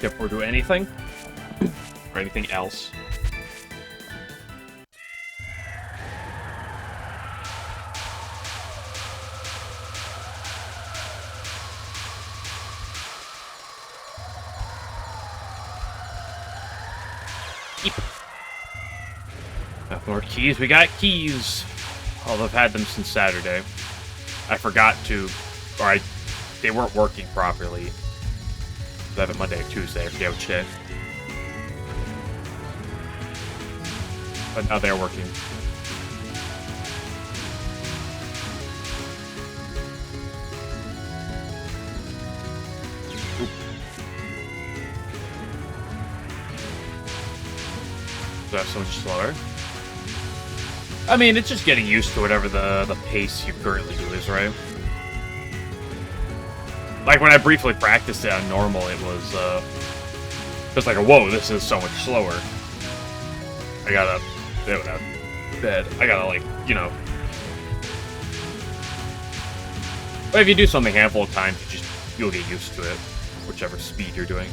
skip or do anything. Or anything else. More keys. We got keys. Although I've had them since Saturday. I forgot to, or they weren't working properly. I have it Monday or Tuesday. I forget which day. But now they're working. Oop. That's so much slower. I mean, it's just getting used to whatever the pace you currently do is, right? Like, when I briefly practiced it on normal, it was, just like, whoa, this is so much slower. I gotta, bed. I gotta, like, you know. But if you do something a handful of times, you'll get used to it, whichever speed you're doing.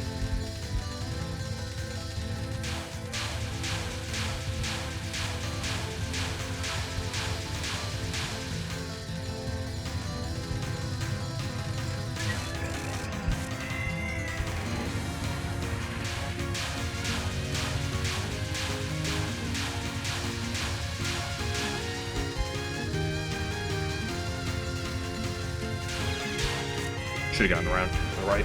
Should have gotten around. All right.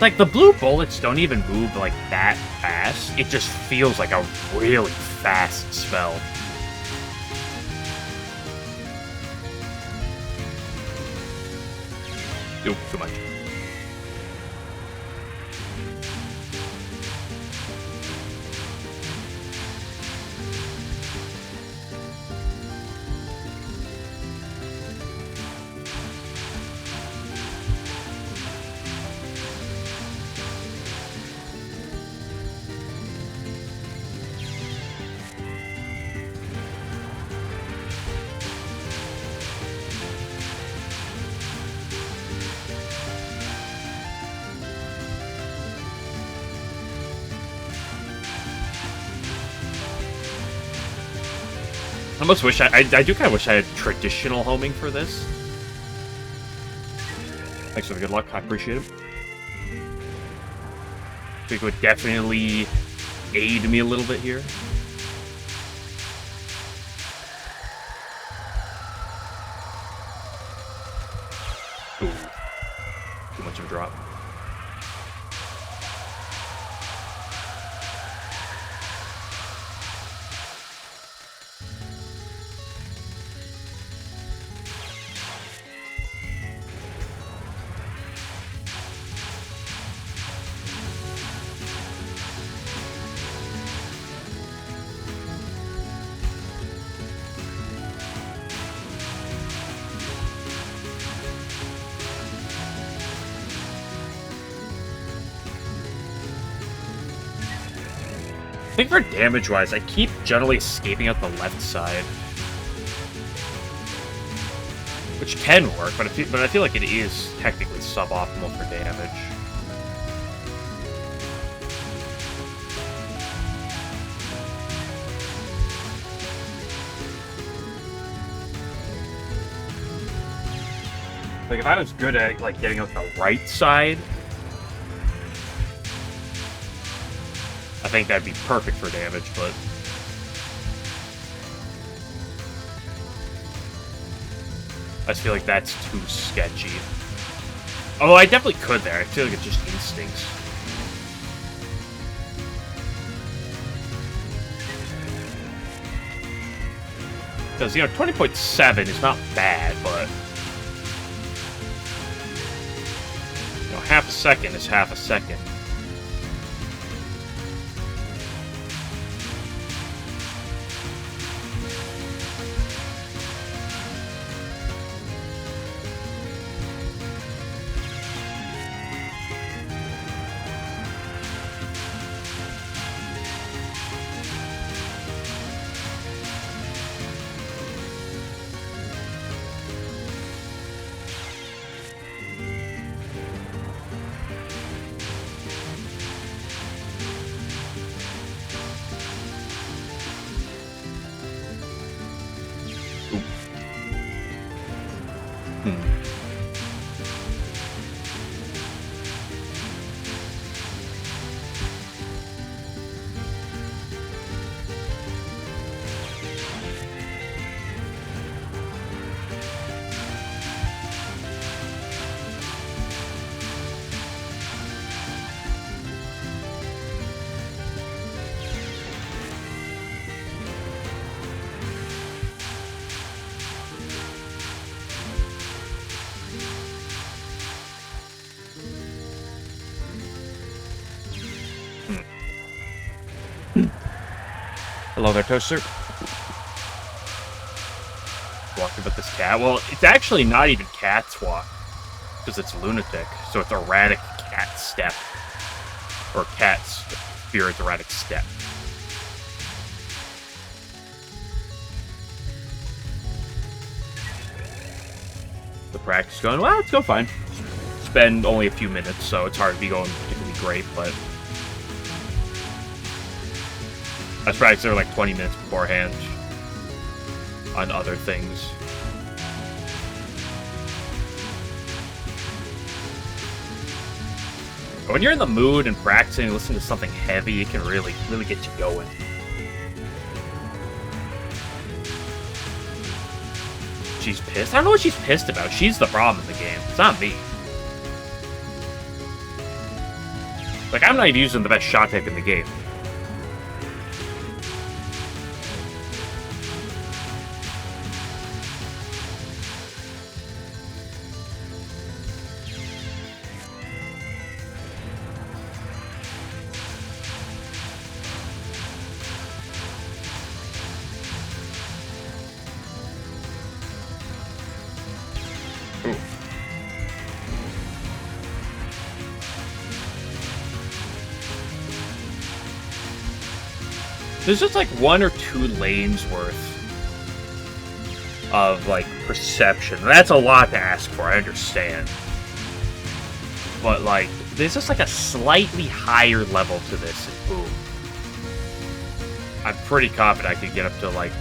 Like, the blue bullets don't even move, like, that fast. It just feels like a really fast spell. Ooh, too much. I almost wish I do kind of wish I had traditional homing for this. Thanks for the good luck. I appreciate it. I think it would definitely aid me a little bit here. Ooh. Too much of a drop. I think for damage-wise, I keep generally escaping out the left side. Which can work, but I feel like it is technically suboptimal for damage. Like, if I was good at, like, getting out the right side, I think that'd be perfect for damage, but I just feel like that's too sketchy. Although I definitely could there. I feel like it's just instincts. Because, you know, 20.7 is not bad, but you know, half a second is half a second. Hello there, Toaster. Walking with this cat. Well, it's actually not even cat's walk, because it's lunatic, so it's erratic cat step. Or cat's spirit's erratic step. The practice going, well, it's going fine. It's been only a few minutes, so it's hard to be going particularly great, but I was practicing there like 20 minutes beforehand on other things. But when you're in the mood and practicing and listening to something heavy, it can really get you going. She's pissed? I don't know what she's pissed about. She's the problem in the game. It's not me. Like, I'm not even using the best shot type in the game. There's just like 1 or 2 lanes worth of like perception. That's a lot to ask for, I understand. But like, there's just like a slightly higher level to this, and boom. I'm pretty confident I could get up to like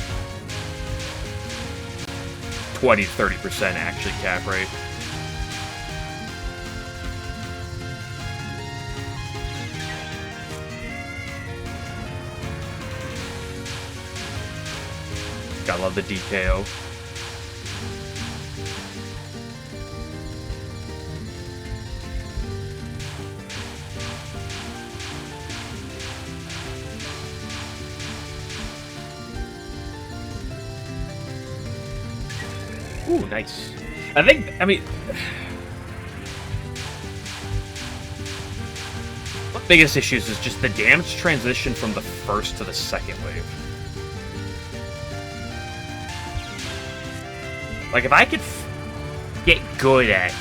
20 to 30% actually cap rate. I love the detail. Ooh, nice. I mean... the biggest issues is just the damage transition from the first to the second wave. Like, if I could get good at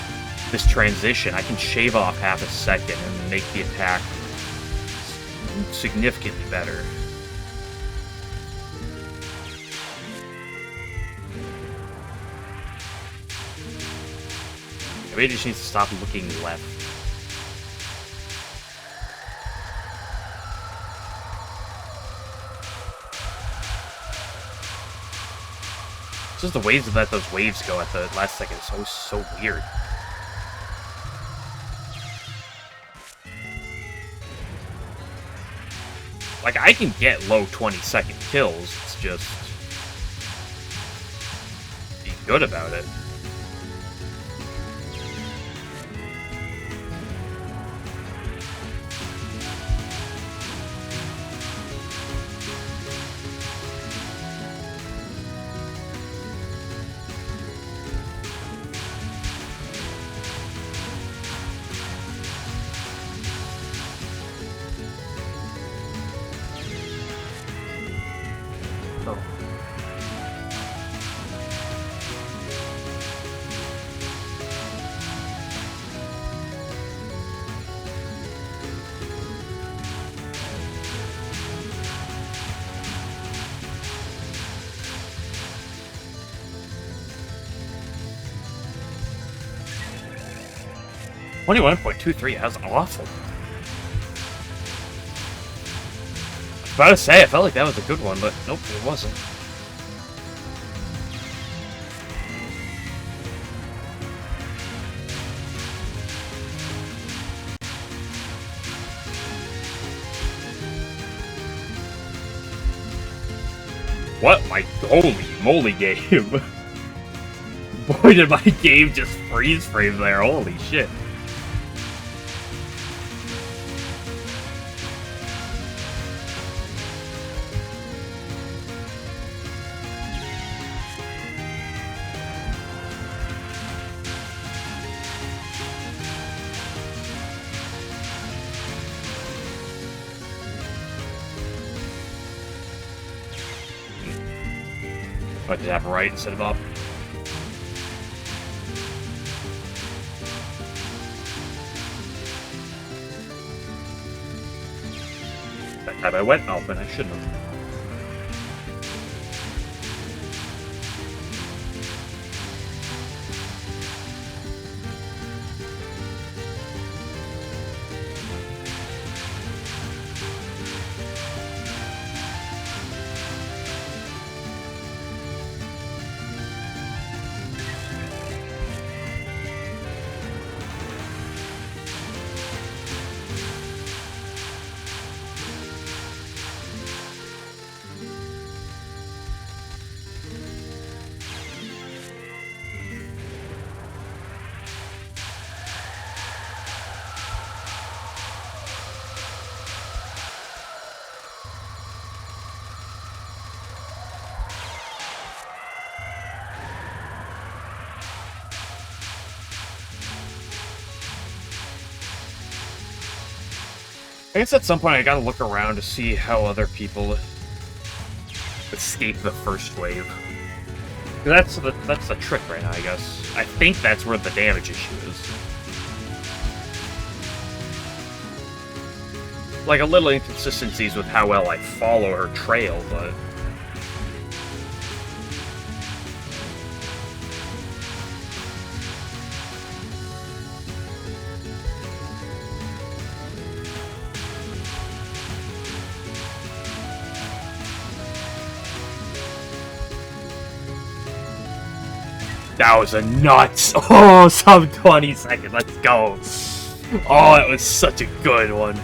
this transition, I can shave off half a second and make the attack significantly better. Maybe I just need to stop looking left. It's just the ways that those waves go at the last second is always so weird. Like, I can get low 20-second kills, it's just... be good about it. .23, that was awful. I was about to say, I felt like that was a good one, but nope, it wasn't. What? My holy moly game. Boy, did my game just freeze frame there. Holy shit. I did have right instead of up. That time I went up and I shouldn't have. I guess at some point I gotta look around to see how other people escape the first wave. That's the trick right now, I guess. I think that's where the damage issue is. Like, a little inconsistencies with how well I follow her trail, but... That was a nuts! Oh, sub 20 seconds, let's go! Oh, that was such a good one.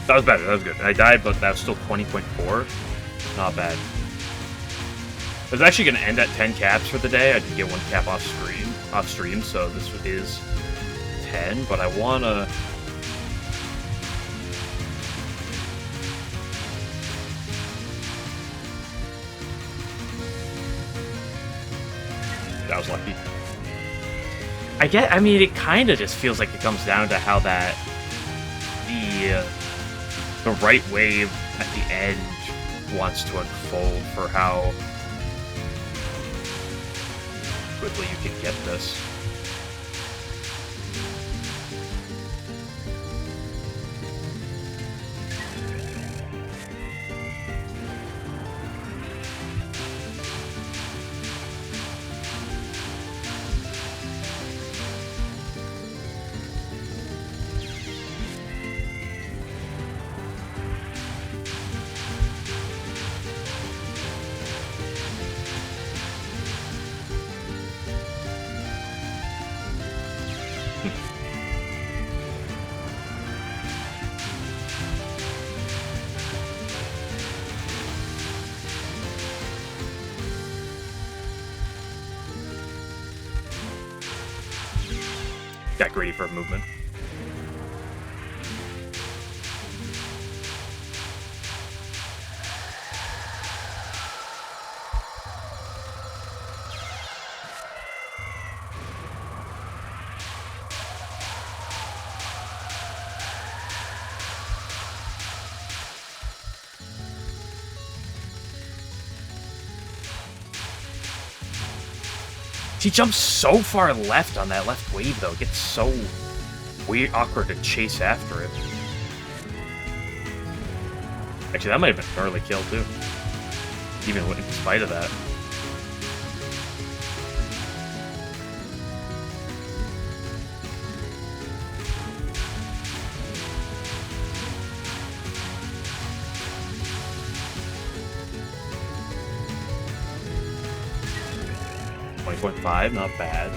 That was better, that was good. I died, but that was still 20.4. Not bad. I was actually going to end at 10 caps for the day. I did get 1 cap off stream, so this is 10, but I want to... That was lucky. I mean, it kind of just feels like it comes down to how that... the right wave at the end wants to unfold for how quickly you can get this. Got greedy for movement. He jumps so far left on that left wave, though. It gets so weird, awkward to chase after it. Actually, that might have been an early kill, too. Even in spite of that. .5, not bad.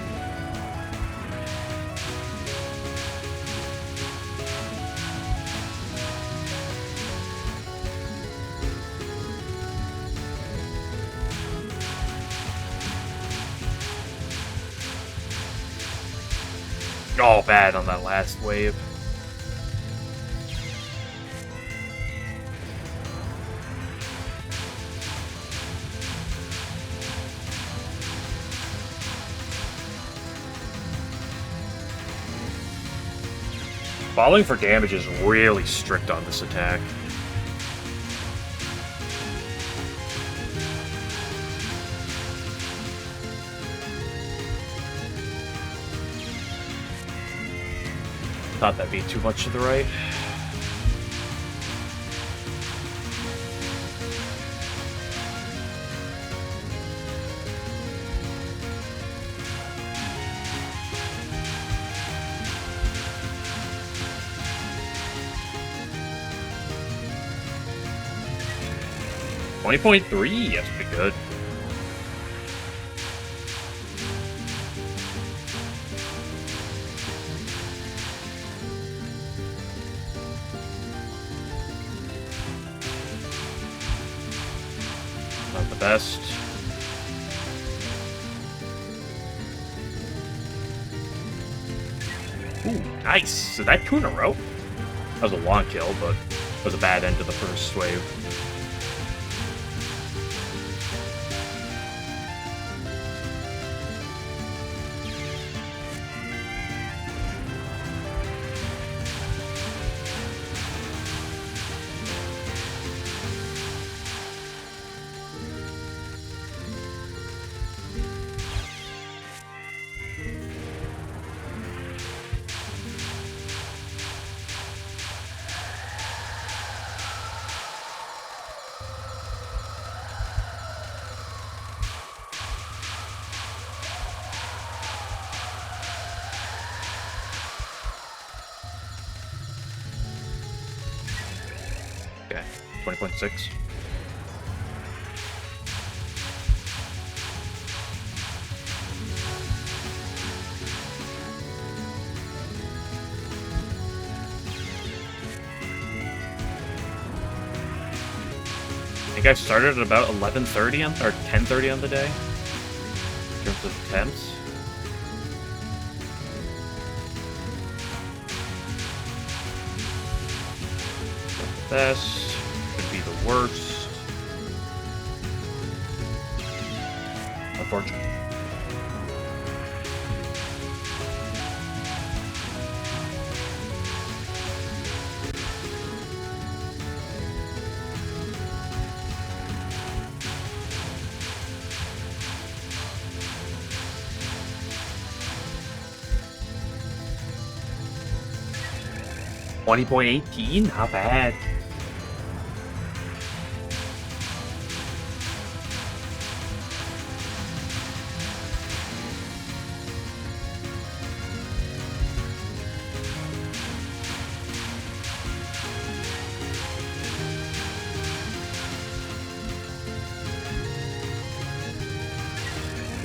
Oh, bad on that last wave. Falling for damage is really strict on this attack. Thought that'd be too much to the right. $20.3, that's pretty good. Not the best. Ooh, nice. Is that 2 in a row? That was a long kill, but it was a bad end to the first wave. Okay, 20.6. I think I started at about 11:30 on, or 10:30 on the day in terms of attempts. Not the best, could be the worst. Unfortunately. $20.18, not bad.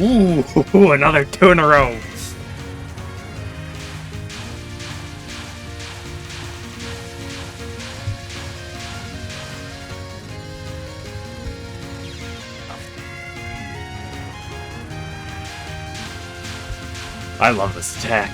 Ooh, another 2 in a row. I love this attack.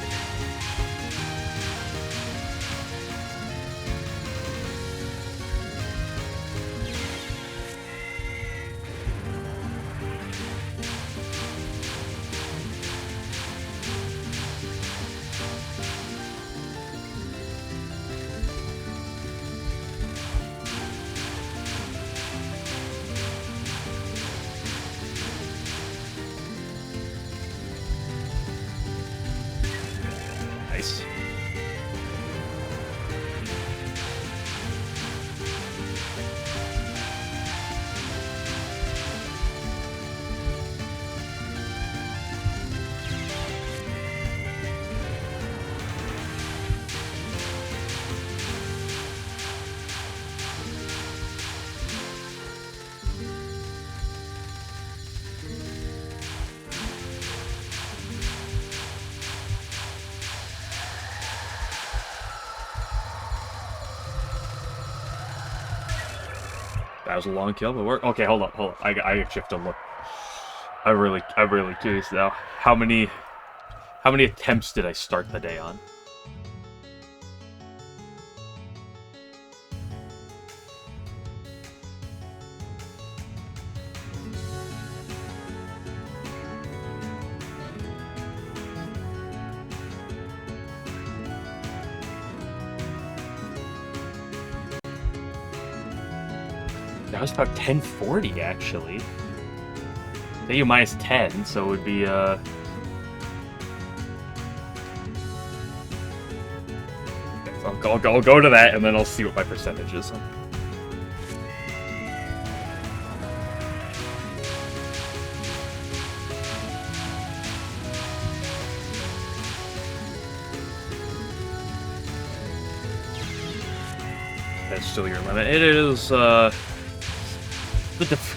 Nice. That was a long kill, but work. Okay, hold up. I actually have to look. I'm really curious now. How many attempts did I start the day on? just about 1040 actually. AU minus 10, so it would be I'll go to that, and then I'll see what my percentage is. That's still your limit. It is,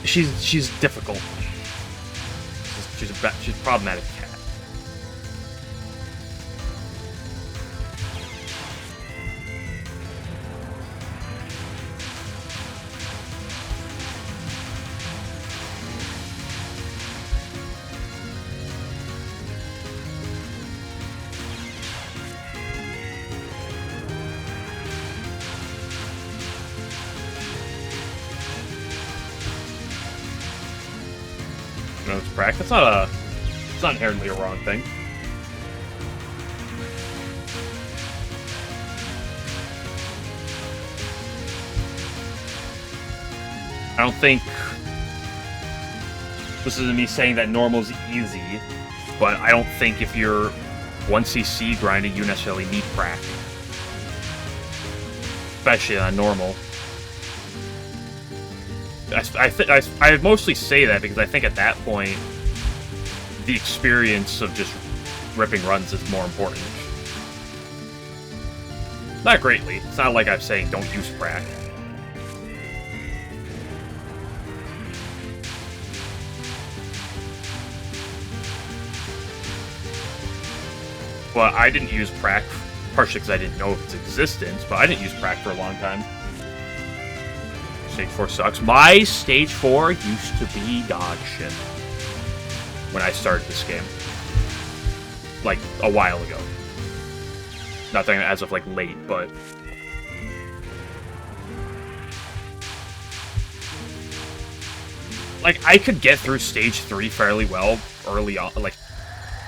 she's difficult. She's a problematic cat. No, it's practice. It's not inherently a wrong thing. I don't think this isn't me saying that normal's easy, but I don't think if you're 1cc grinding, you necessarily need prac. Especially on normal. I mostly say that because I think at that point, the experience of just ripping runs is more important. Not greatly. It's not like I'm saying don't use prac. But I didn't use prac, partially because I didn't know of its existence, but I didn't use prac for a long time. Stage 4 sucks. My Stage 4 used to be dog shit when I started this game. Like, a while ago. Nothing as of, like, late, but... Like, I could get through Stage 3 fairly well early on. Like,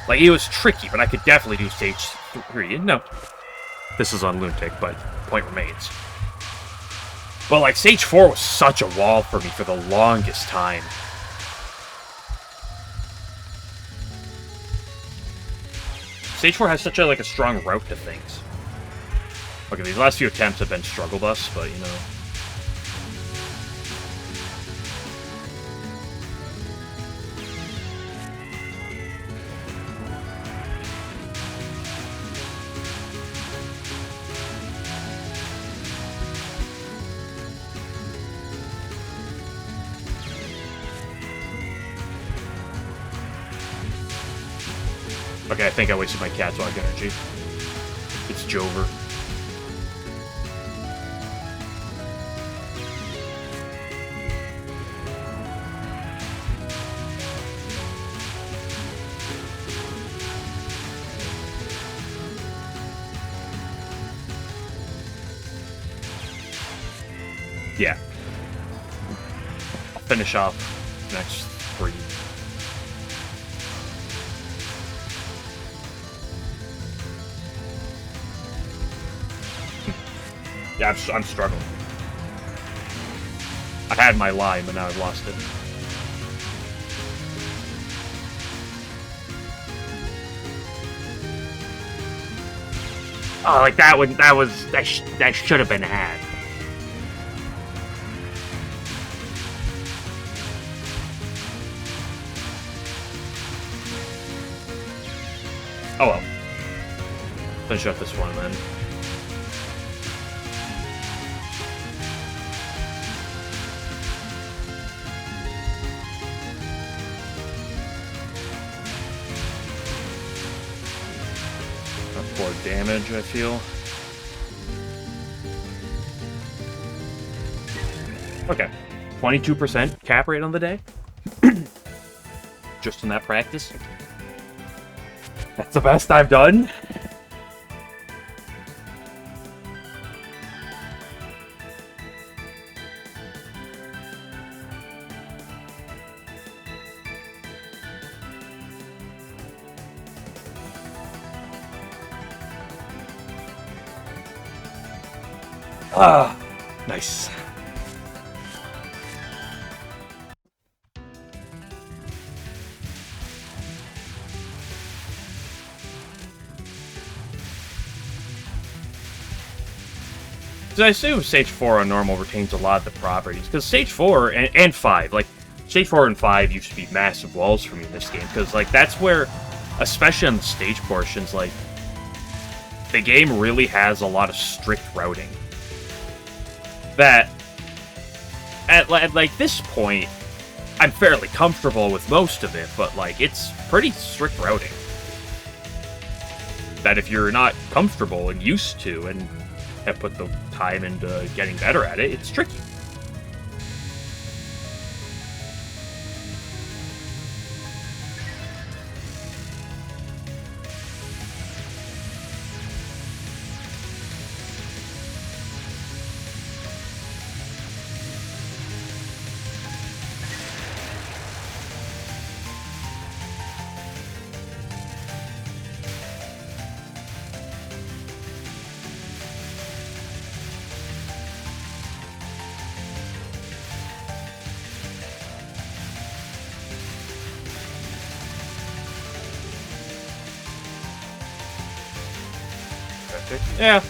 it was tricky, but I could definitely do Stage 3. No. This is on Lunatic, but point remains. But, like, Stage 4 was such a wall for me for the longest time. Stage 4 has such a, like, a strong route to things. Okay, these last few attempts have been struggle bus, but, you know... Okay, I think I wasted my Catwalk energy. It's Jover. Yeah. I'll finish off next 3. Yeah, I'm struggling. I had my line, but now I've lost it. Oh, like that should have been had. Oh well. Finish up this one then. More damage, I feel. Okay. 22% cap rate on the day. Just in that practice. That's the best I've done. Ah, nice. Because I assume Stage 4 on normal retains a lot of the properties. Because Stage 4 and 5, like, Stage 4 and 5 used to be massive walls for me in this game. Because, like, that's where, especially on the stage portions, like, the game really has a lot of strict routing. That, at like, this point, I'm fairly comfortable with most of it, but, like, it's pretty strict routing. That if you're not comfortable and used to, and have put the time into getting better at it, it's tricky. Yeah.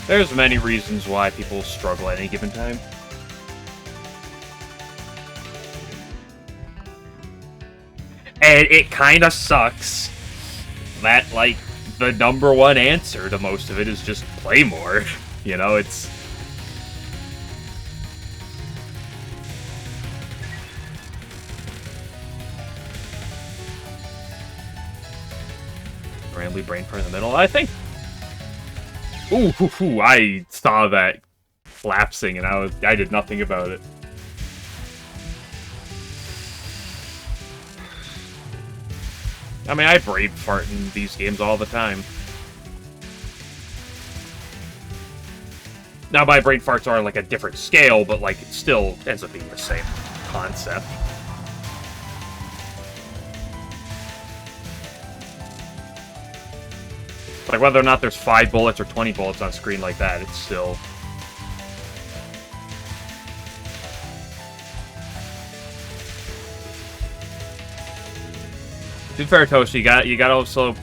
There's many reasons why people struggle at any given time. And it kinda sucks that, like, the #1 answer to most of it is just play more. You know, it's... Randomly brain fart in the middle. I think... Ooh, I saw that lapsing and I did nothing about it. I mean, I brain fart in these games all the time. Now, my brain farts are like a different scale, but like it still ends up being the same concept. Like, whether or not there's 5 bullets or 20 bullets on screen like that, it's still... To be fair, Toast, you gotta also...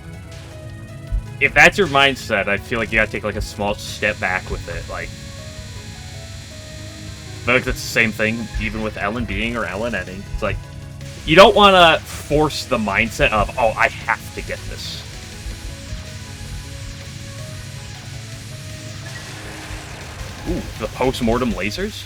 If that's your mindset, I feel like you gotta take, like, a small step back with it, like... I feel like that's the same thing, even with LNBing or LNNing. It's like, you don't want to force the mindset of, oh, I have to get this. Ooh, the post-mortem lasers?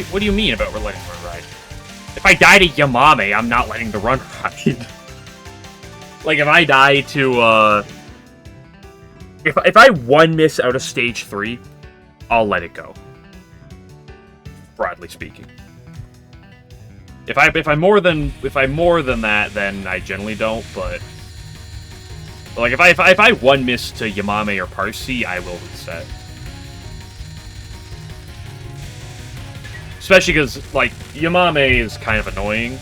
What do you mean about we're letting the run ride? If I die to Yamame, I'm not letting the run ride. Like, if I die to, If I one miss out of stage 3, I'll let it go. Broadly speaking. If I'm more than that, then I generally don't, but... Like, if I one miss to Yamame or Parsi, I will reset. Especially because, like, Yamame is kind of annoying,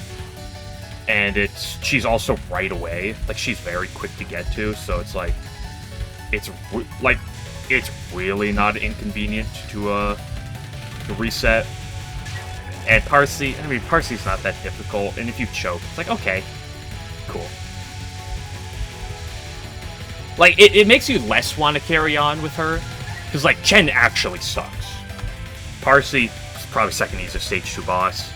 and she's also right away. Like, she's very quick to get to, so it's like, it's really not inconvenient to reset. And Parsi, I mean, Parsi's not that difficult, and if you choke, it's like, okay, cool. Like, it makes you less want to carry on with her, because, like, Chen actually sucks. Parsi... probably second easiest stage 2 boss.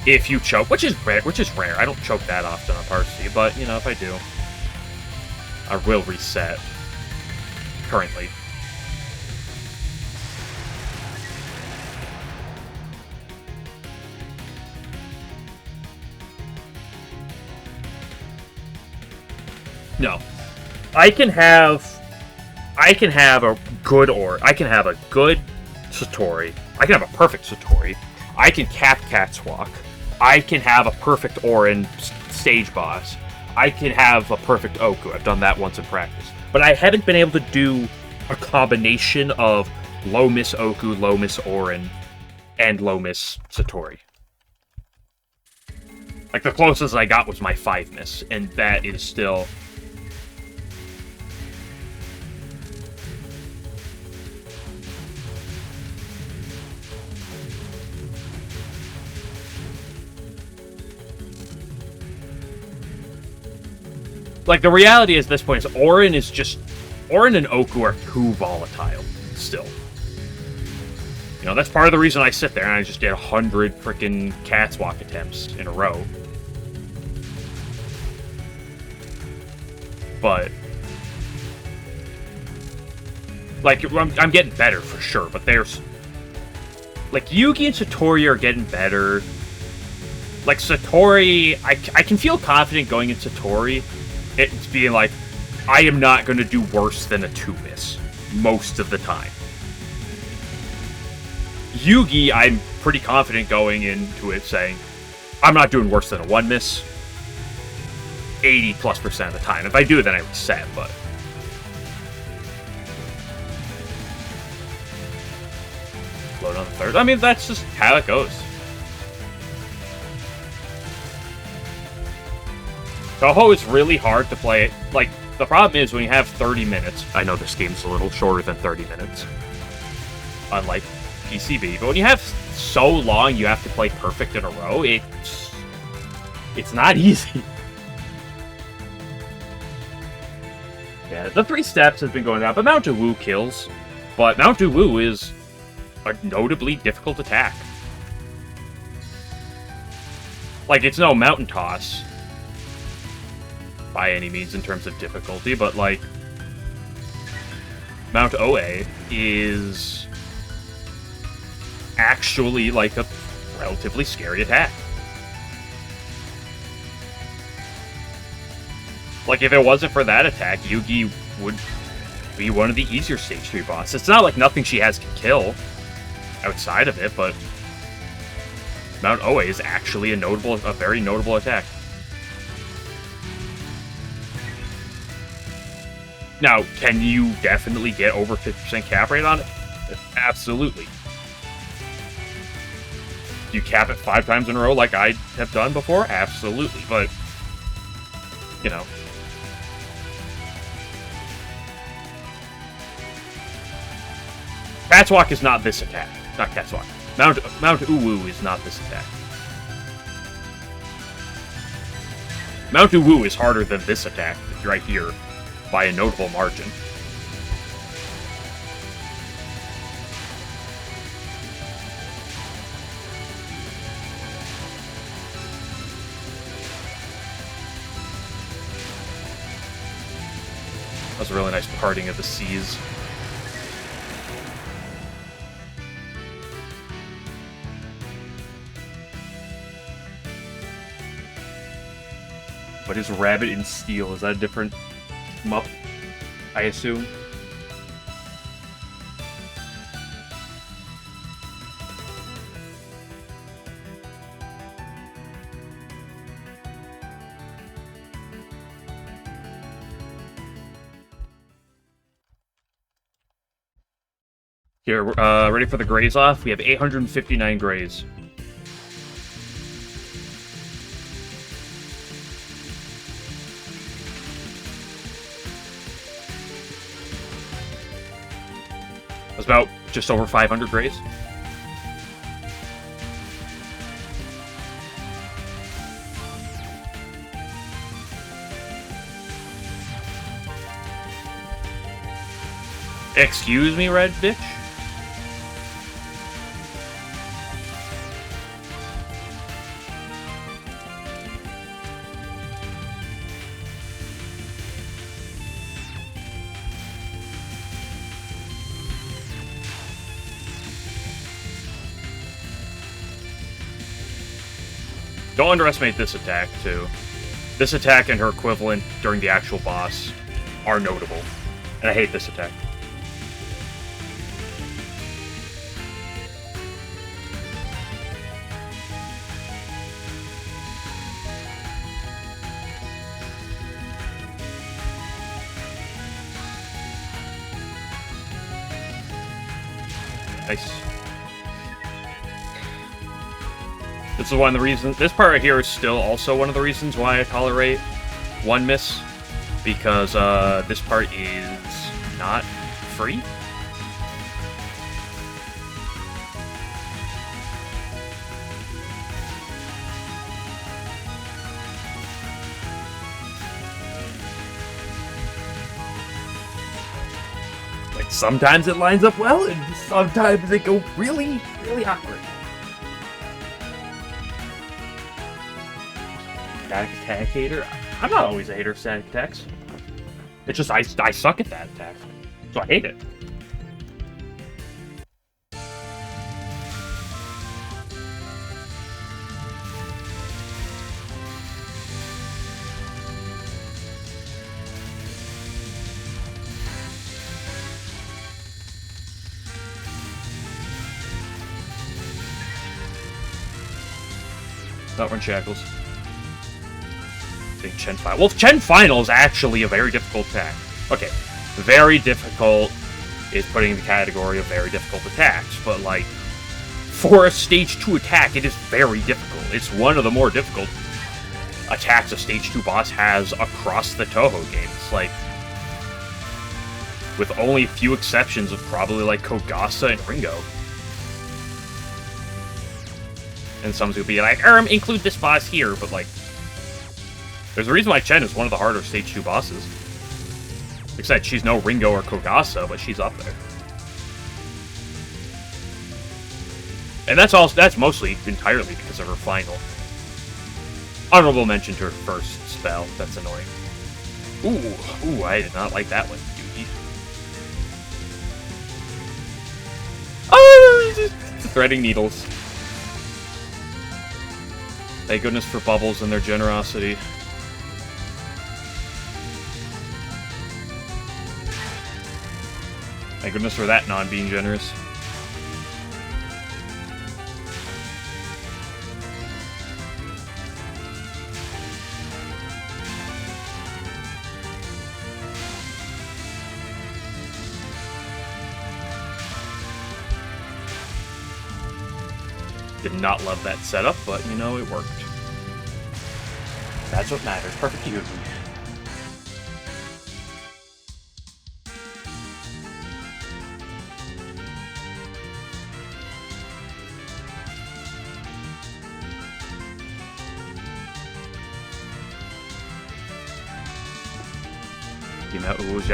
If you choke, which is rare. I don't choke that often on Parsi, but you know, if I do, I will reset. Currently. No. I can have a good Satori. I can have a perfect Satori. I can cap Cat's Walk. I can have a perfect Orin stage boss. I can have a perfect Oku. I've done that once in practice. But I haven't been able to do a combination of low miss Oku, low miss Orin, and low miss Satori. Like, the closest I got was my 5 miss, and that is still... Like, the reality is, at this point, is Orin and Oku are too volatile, still. You know, that's part of the reason I sit there and I just did 100 freaking catwalk attempts in a row. But... like, I'm getting better, for sure, but there's... like, Yugi and Satori are getting better. Like, Satori... I can feel confident going in Satori. It's being like, I am not going to do worse than a 2 miss most of the time. Yugi, I'm pretty confident going into it saying, I'm not doing worse than a 1 miss 80+% of the time. If I do, then I reset, but... load on the third. I mean, that's just how it goes. Touhou is really hard to play. Like, the problem is when you have 30 minutes... I know this game's a little shorter than 30 minutes. Unlike PCB. But when you have so long you have to play perfect in a row, it's not easy. Yeah, the 3 steps has been going down, but Mount Touhou kills. But Mount Touhou is a notably difficult attack. Like, it's no Mountain Toss by any means in terms of difficulty, but, like, Mount Oe is actually, like, a relatively scary attack. Like, if it wasn't for that attack, Yugi would be one of the easier Stage 3 bosses. It's not like nothing she has can kill outside of it, but Mount Oe is actually a very notable attack. Now, can you definitely get over 50% cap rate on it? Absolutely. Do you cap it 5 times in a row like I have done before? Absolutely, but, you know. Catwalk is not this attack. Not Catwalk. Mount Uwu is not this attack. Mount Uwu is harder than this attack right here by a notable margin. That was a really nice parting of the seas. What is Rabbit in Steel? Is that a different Mup, I assume? Here, ready for the grays off? We have 859 grays. That's about just over 500 grays. Excuse me, red bitch? Don't underestimate this attack, too. This attack and her equivalent during the actual boss are notable. And I hate this attack. Nice. This is one of the reasons. This part right here is still also one of the reasons why I tolerate one miss, because this part is not free. Like sometimes it lines up well, and sometimes they go really, really awkward. Static attack hater? I'm not always a hater of static attacks. It's just I suck at that attack, so I hate it. Not run shackles. Chen Final. Well, Chen Final is actually a very difficult attack. Okay, very difficult is putting in the category of very difficult attacks, but like, for a stage 2 attack, it is very difficult. It's one of the more difficult attacks a stage 2 boss has across the Touhou games. Like, with only a few exceptions of probably like Kogasa and Ringo. And someone's gonna be like, include this boss here, but like, there's a reason why Chen is one of the harder stage 2 bosses. Except she's no Ringo or Kogasa, but she's up there. And that's mostly entirely because of her final. Honorable mention to her first spell. That's annoying. Ooh, I did not like that one, dude. Oh, threading needles. Thank goodness for bubbles and their generosity. Thank goodness for that non-being generous. Did not love that setup, but, you know, it worked. That's what matters. Perfect you.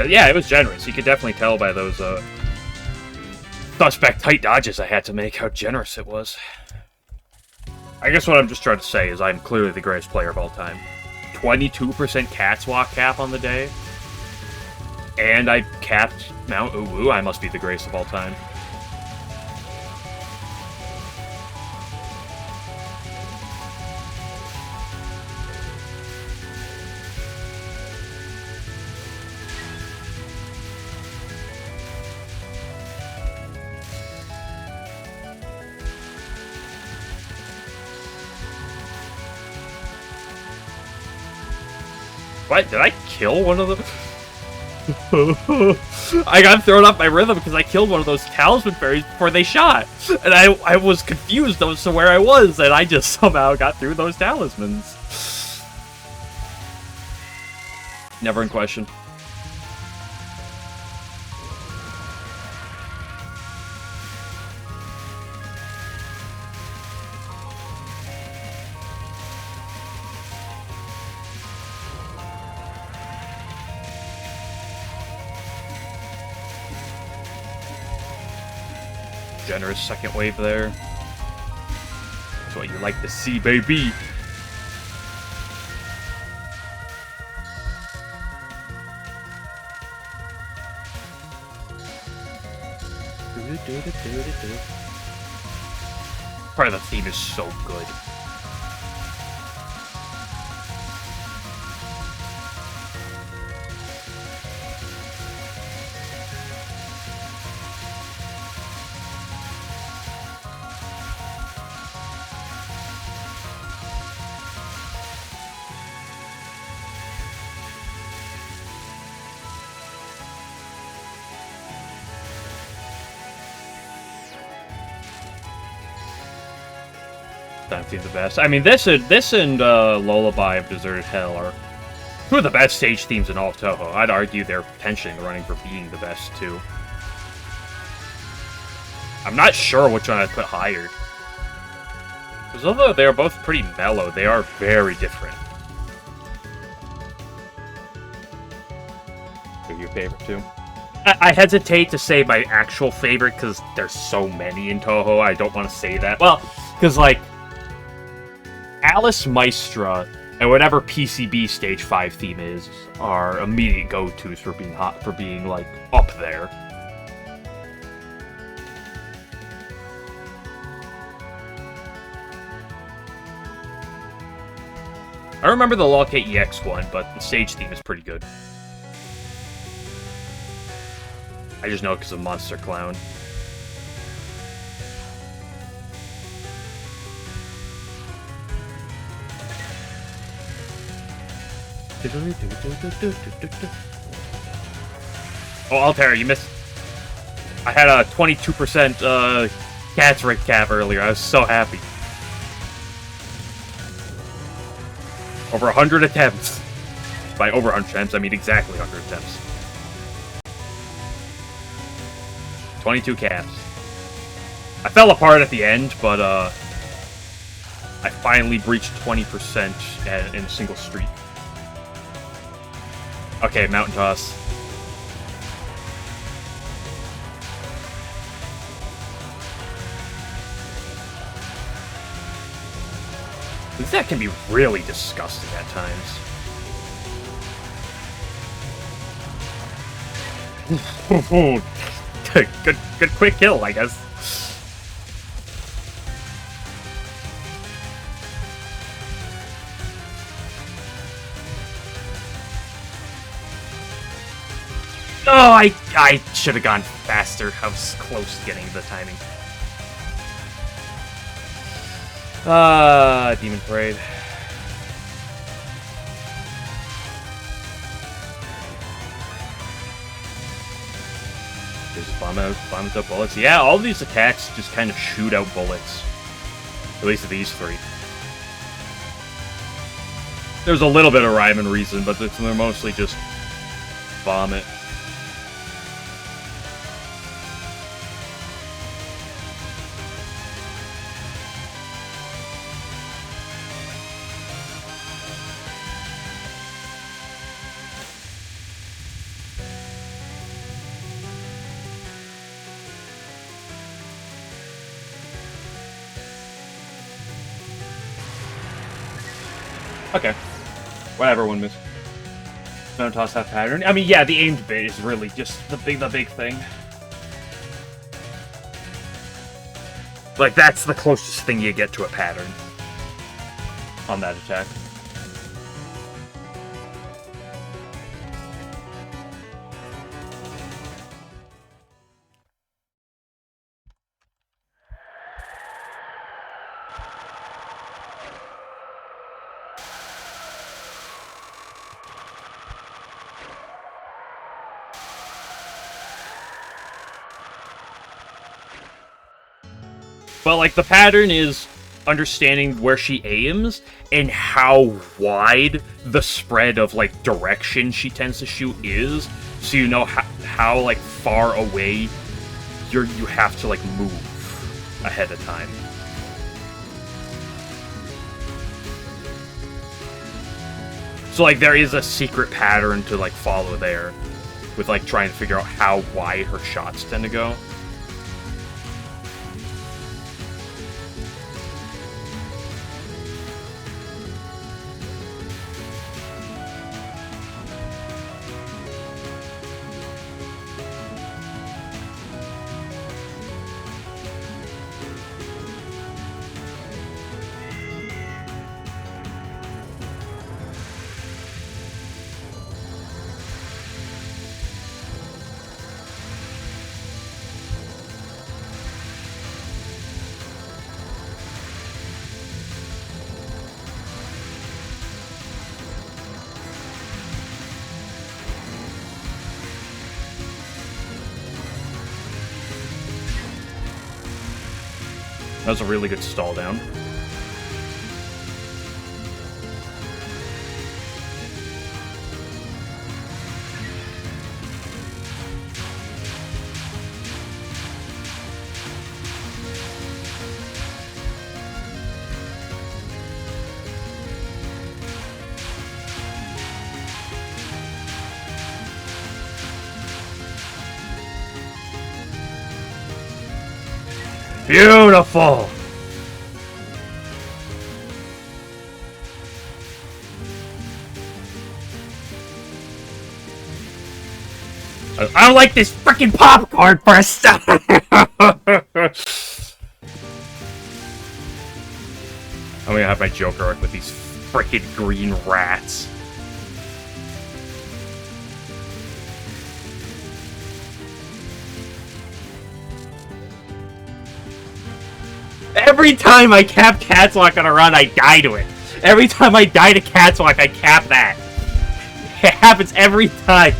Yeah, it was generous. You could definitely tell by those suspect tight dodges I had to make how generous it was. I guess what I'm just trying to say is I'm clearly the greatest player of all time. 22% Cat's Walk cap on the day. And I capped Mount Uwu. I must be the greatest of all time. What? Did I kill one of them? I got thrown off my rhythm because I killed one of those talisman fairies before they shot. And I was confused as to where I was, and I just somehow got through those talismans. Never in question. Generous second wave there. That's what you like to see, baby. Part of the theme is so good. Time theme the best. I mean, this and Lullaby of Deserted Hell are two of the best stage themes in all of Touhou. I'd argue they're potentially in the running for being the best, too. I'm not sure which one I'd put higher. Because although they're both pretty mellow, they are very different. Are your favorite, too? I hesitate to say my actual favorite, because there's so many in Touhou, I don't want to say that. Well, because, like, Alice Maestra and whatever PCB Stage 5 theme is are immediate go-tos for being hot, for being, like, up there. I remember the Lolcat EX one, but the stage theme is pretty good. I just know it because of Monster Clown. Oh, Altair, you missed. I had a 22% catch rate cap earlier. I was so happy. Over 100 attempts. By over 100 attempts, I mean exactly 100 attempts. 22 caps. I fell apart at the end, but I finally breached 20% in a single streak. Okay, Mountain Toss. That can be really disgusting at times. good quick kill, I guess. Oh, I should have gone faster. I was close to getting the timing. Demon Parade. Just bomb out bullets. Yeah, all these attacks just kind of shoot out bullets. At least these three. There's a little bit of rhyme and reason, but they're mostly just vomit. Okay. Whatever, one miss. Don't toss that pattern. I mean, yeah, the aimed bit is really just the big thing. Like, that's the closest thing you get to a pattern on that attack. But, like, the pattern is understanding where she aims and how wide the spread of, like, direction she tends to shoot is, so you know how like, far away you have to, like, move ahead of time. So, like, there is a secret pattern to, like, follow there, with, like, trying to figure out how wide her shots tend to go. That was a really good stall down. Beautiful! I don't like this freaking popcorn for a second! I'm gonna have my Joker arc with these freaking green rats. Every time I cap Catslock on a run, I die to it. Every time I die to Catslock, I cap that. It happens every time.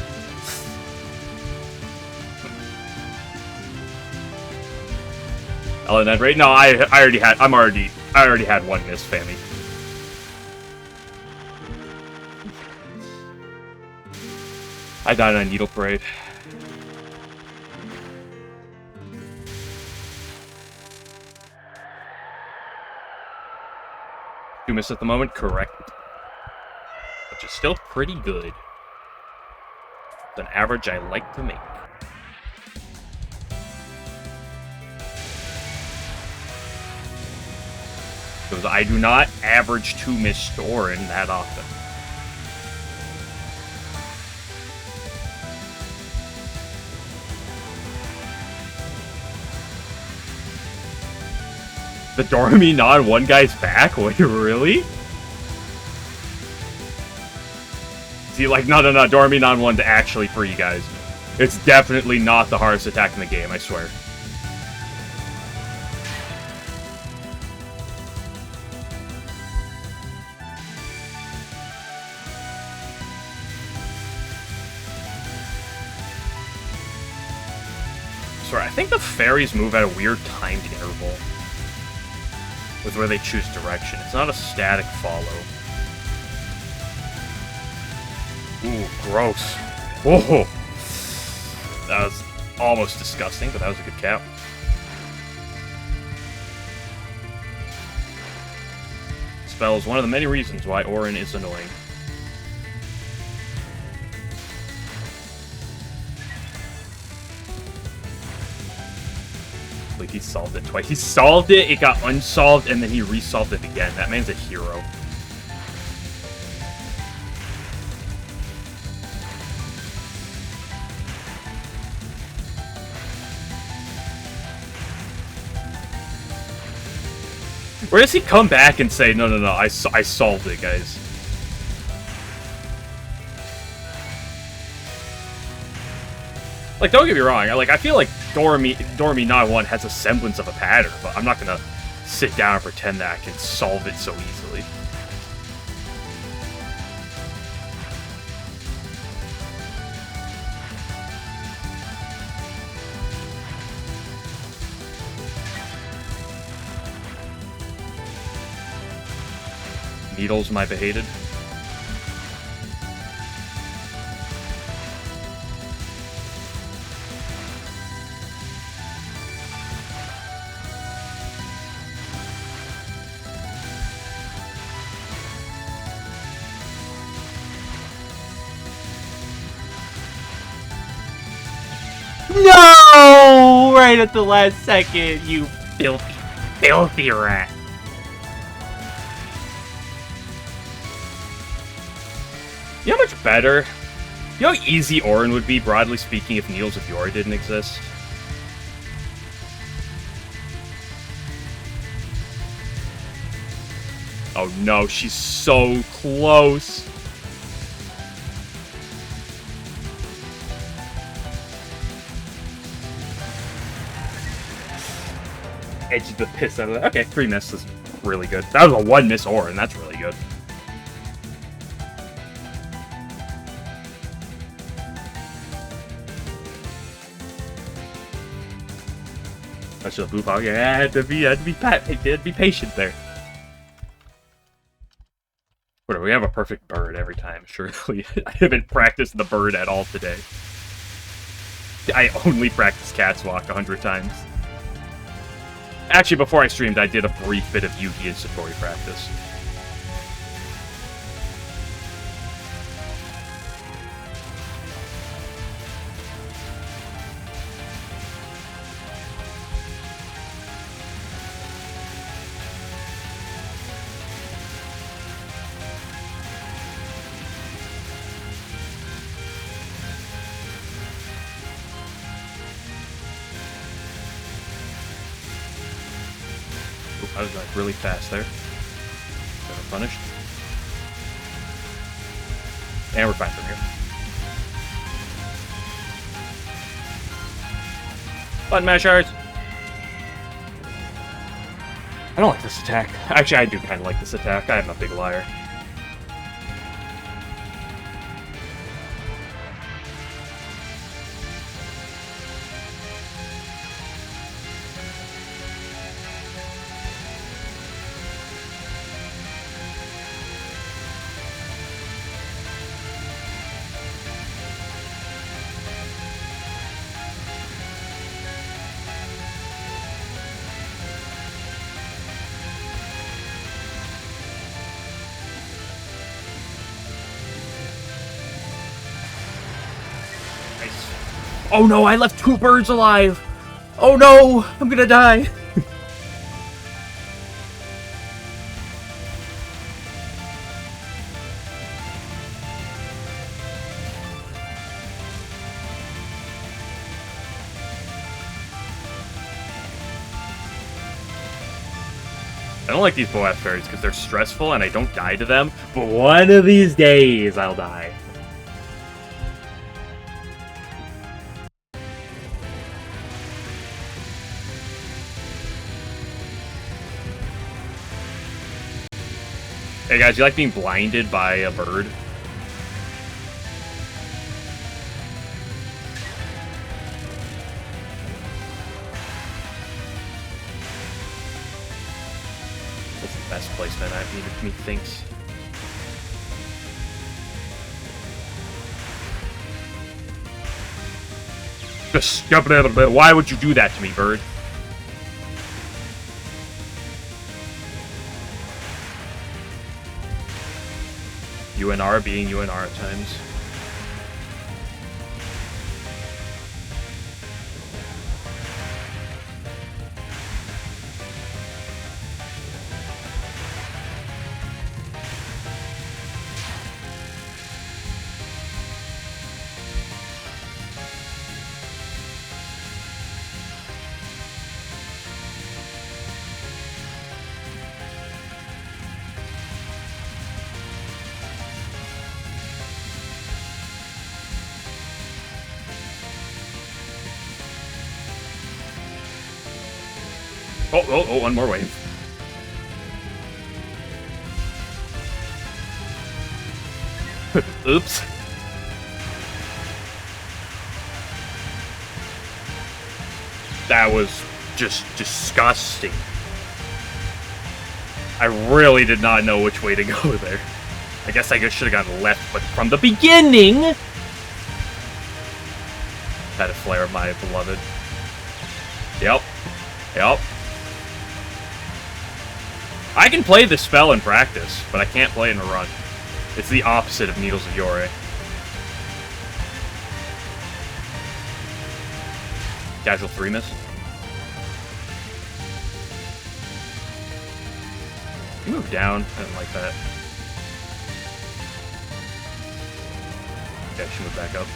LNN rate? No, I already had one miss, Fammy. I died on Needle Parade. Two miss at the moment, correct. Which is still pretty good. It's an average I like to make. Because I do not average 2 miss Storin that often. The Dormy non one guy's back? Wait, really? See, like, no, Dormy non 1 to actually free you guys. It's definitely not the hardest attack in the game, I swear. Sorry, I think the fairies move at a weird timed interval with where they choose direction. It's not a static follow. Ooh, gross. Whoa! That was almost disgusting, but that was a good cap. Spell is one of the many reasons why Auron is annoying. Like, he solved it twice. He solved it, it got unsolved, and then he resolved it again. That man's a hero. Where does he come back and say, no, I solved it, guys? Like, don't get me wrong, I feel like Dormy Not 1 has a semblance of a pattern, but I'm not gonna sit down and pretend that I can solve it so easily. Needles, my behated. No! Right at the last second, you filthy, filthy rat. You know how much better? You know how easy Auron would be, broadly speaking, if Needles of Yore didn't exist? Oh no, she's so close! Edged the piss out of that. Okay, 3 misses. Really good. That was a 1 miss Auron, that's really good. That's just a boop. Okay, I had to be patient there. Whatever, we have a perfect bird every time, surely. I haven't practiced the bird at all today. I only practiced Cat's Walk 100 times. Actually, before I streamed, I did a brief bit of Yugi and Satori practice. I was like really fast there. Got him punished. And we're fine from here. Button mashers! I don't like this attack. Actually, I do kind of like this attack. I am a big liar. Oh no, I left 2 birds alive! Oh no, I'm gonna die! I don't like these Boath fairies because they're stressful and I don't die to them, but one of these days I'll die. Hey guys, you like being blinded by a bird? What's the best placement I needed me thinks? Just jump a little bit. Why would you do that to me, bird? UNR being UNR at times. Oh, one more wave. Oops. That was just disgusting. I really did not know which way to go there. I guess I should have gone left, but from the beginning! Had a flare of my beloved. Yep. I can play this spell in practice, but I can't play it in a run. It's the opposite of Needles of Yore. Casual 3 miss. You move down. I didn't like that. Yeah, she moved back up.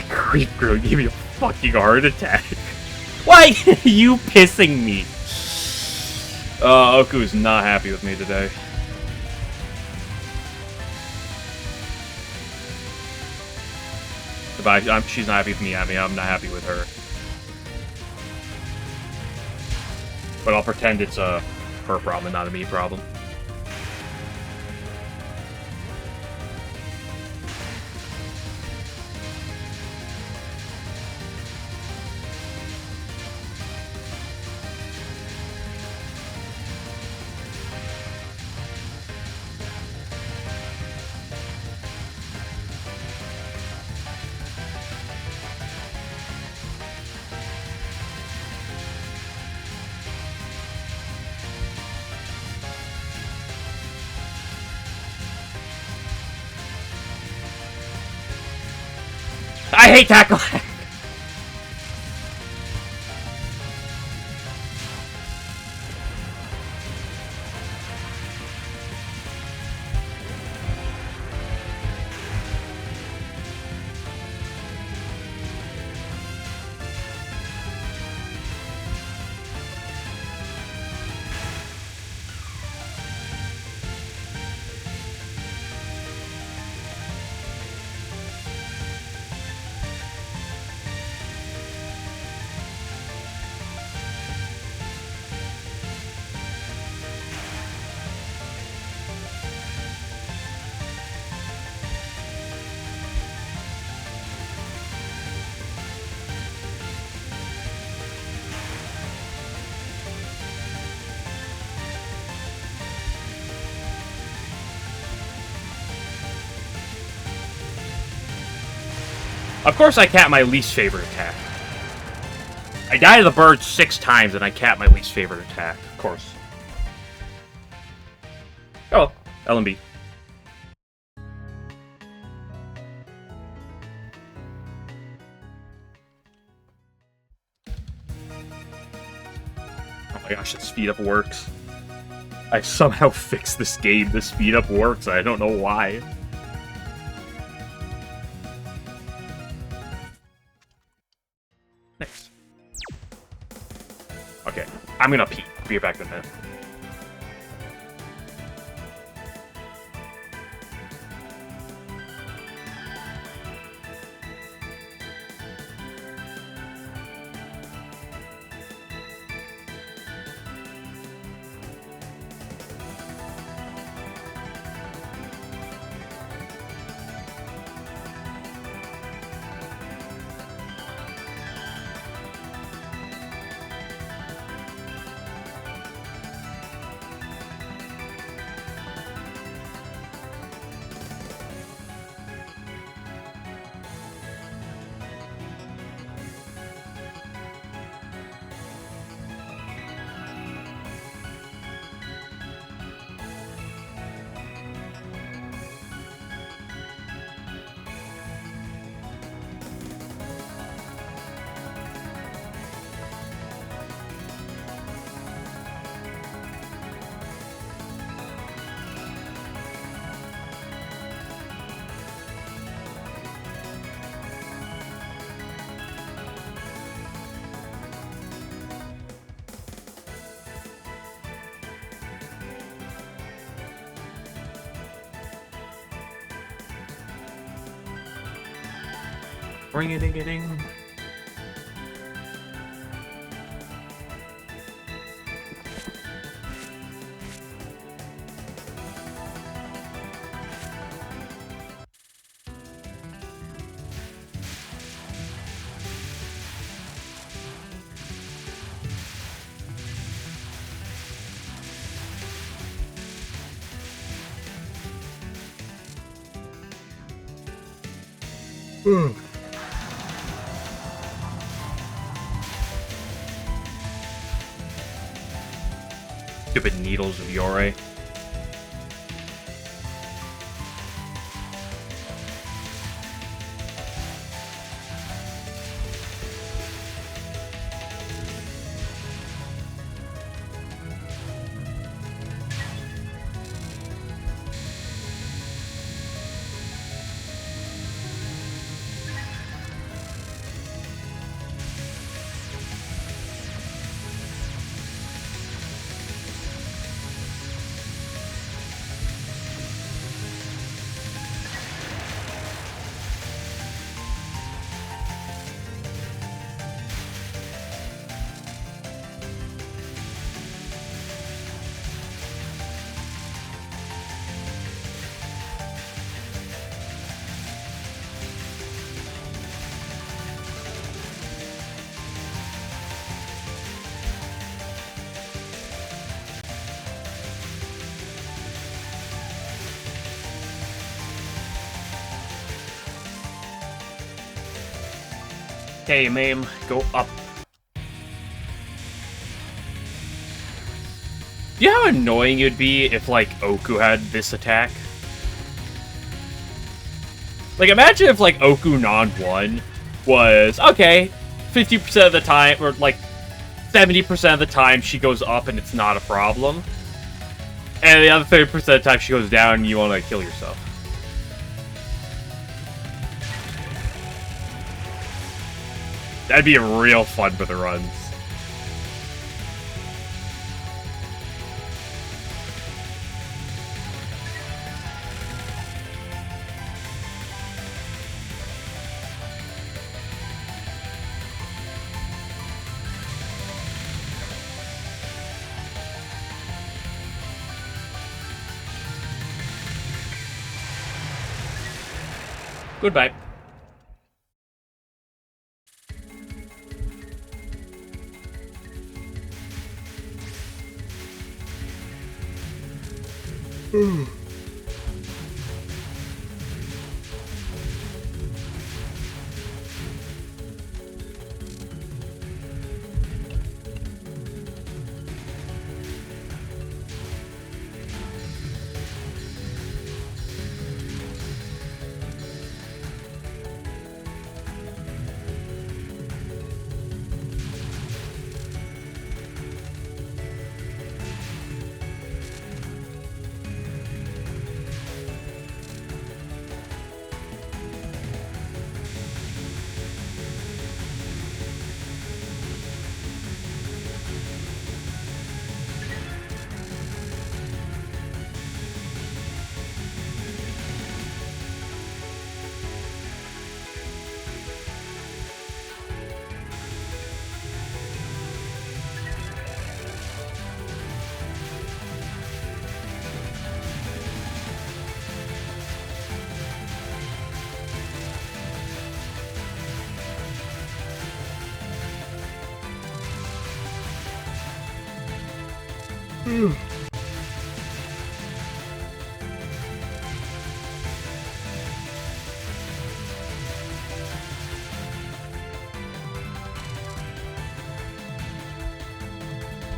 Creep girl gave me a fucking heart attack. Why are you pissing me? Oku's not happy with me today. She's not happy with me. I mean, I'm not happy with her. But I'll pretend it's her problem and not a me problem. I hate tackle. Of course I cap my least favorite attack. I died to the bird 6 times and I cap my least favorite attack. Of course. Oh, LNB. Oh my gosh, the speed up works. I somehow fixed this game. The speed up works. I don't know why. Nice. Okay, I'm gonna pee. Be back in a minute. Ring-a-ding-a-ding. Stupid needles of Yore. Okay, Meow, go up. You know how annoying it would be if, like, Oku had this attack? Like, imagine if, like, Okunan 1 was, okay, 50% of the time, or, like, 70% of the time she goes up and it's not a problem. And the other 30% of the time she goes down and you want to kill yourself. That'd be real fun for the runs. Goodbye.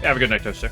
Have a good night, Toaster.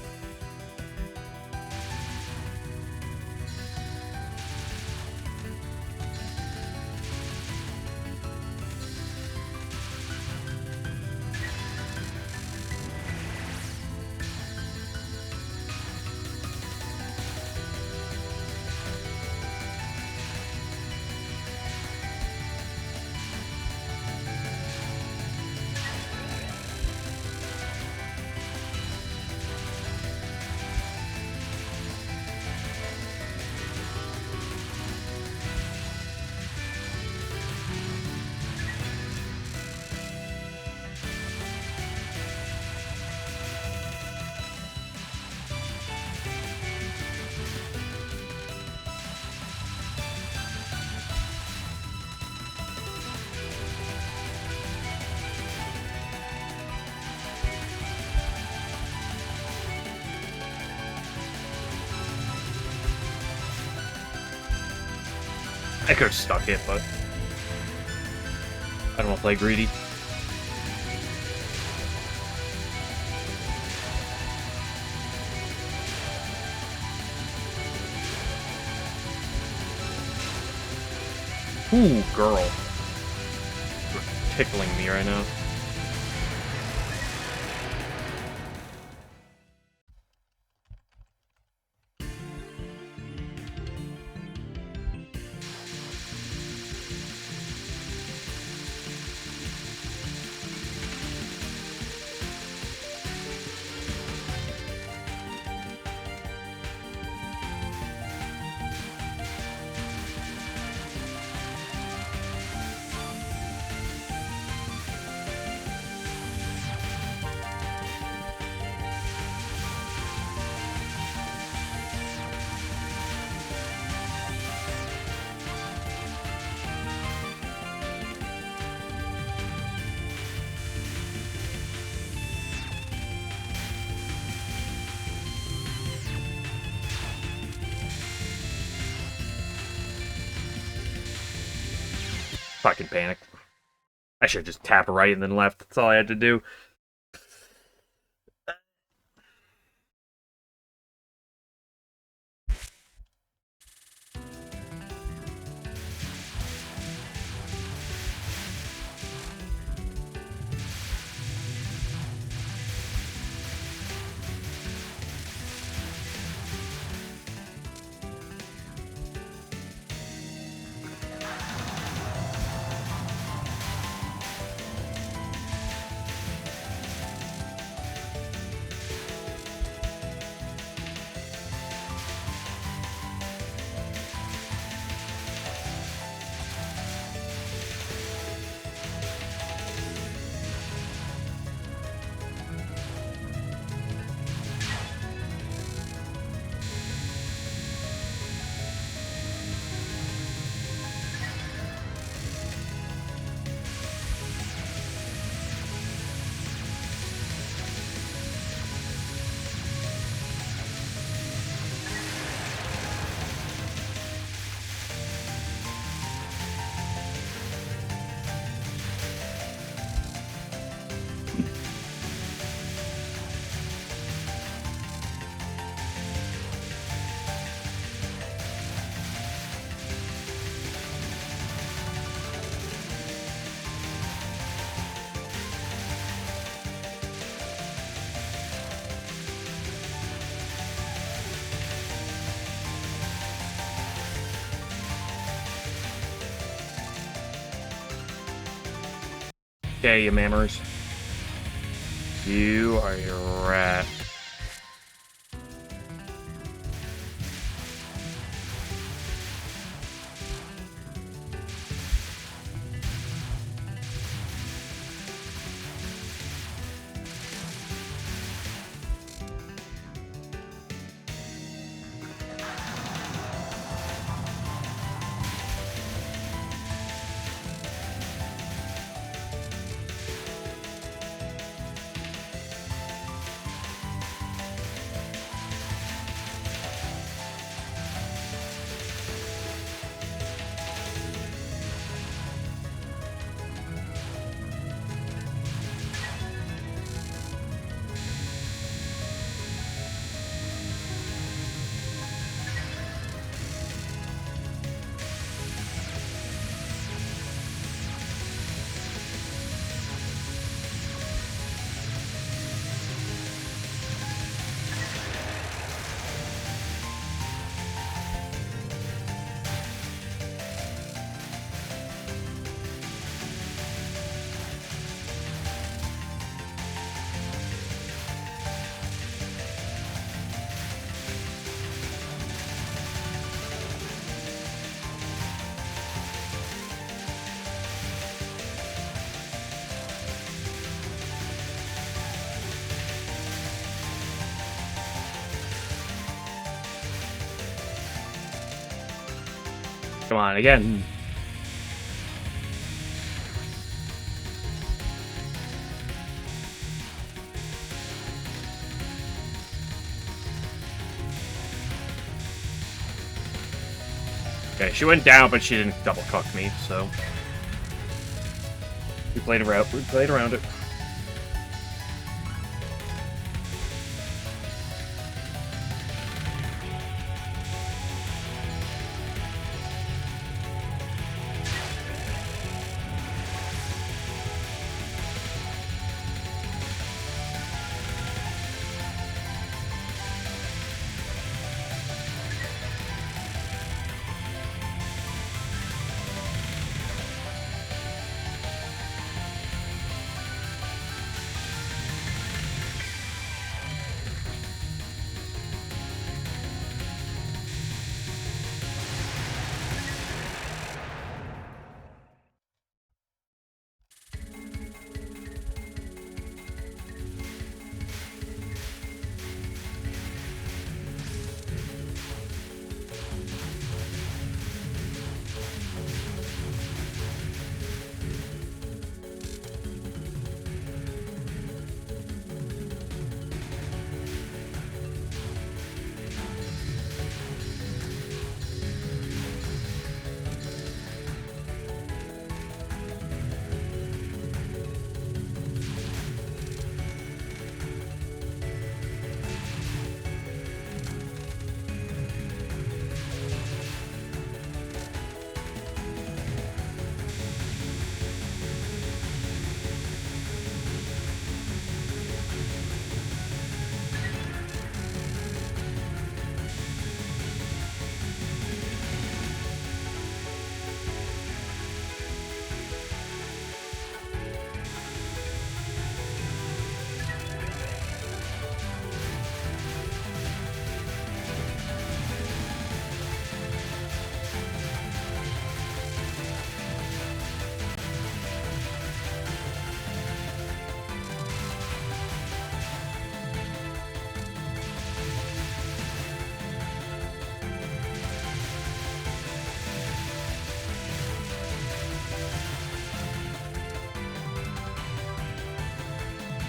I could have stuck it, but I don't want to play greedy. Ooh, girl. You're tickling me right now. Fucking panic. I should just tap right and then left. That's all I had to do. Okay, you mammers. You are your rat. Come on, again. Okay, she went down, but she didn't double cuck me, so we played around it.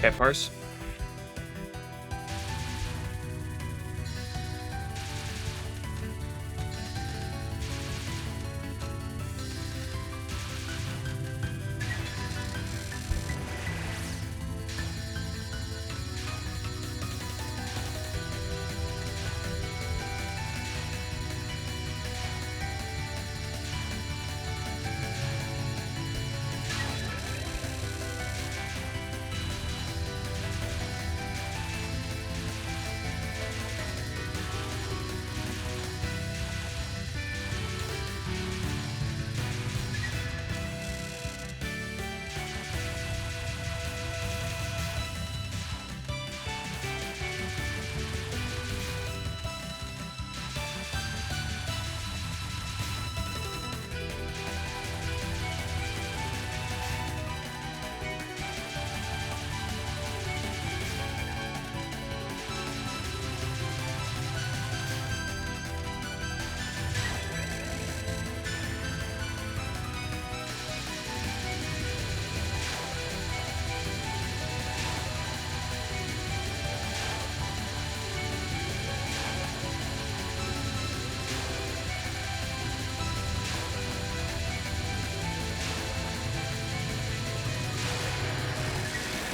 Okay, first.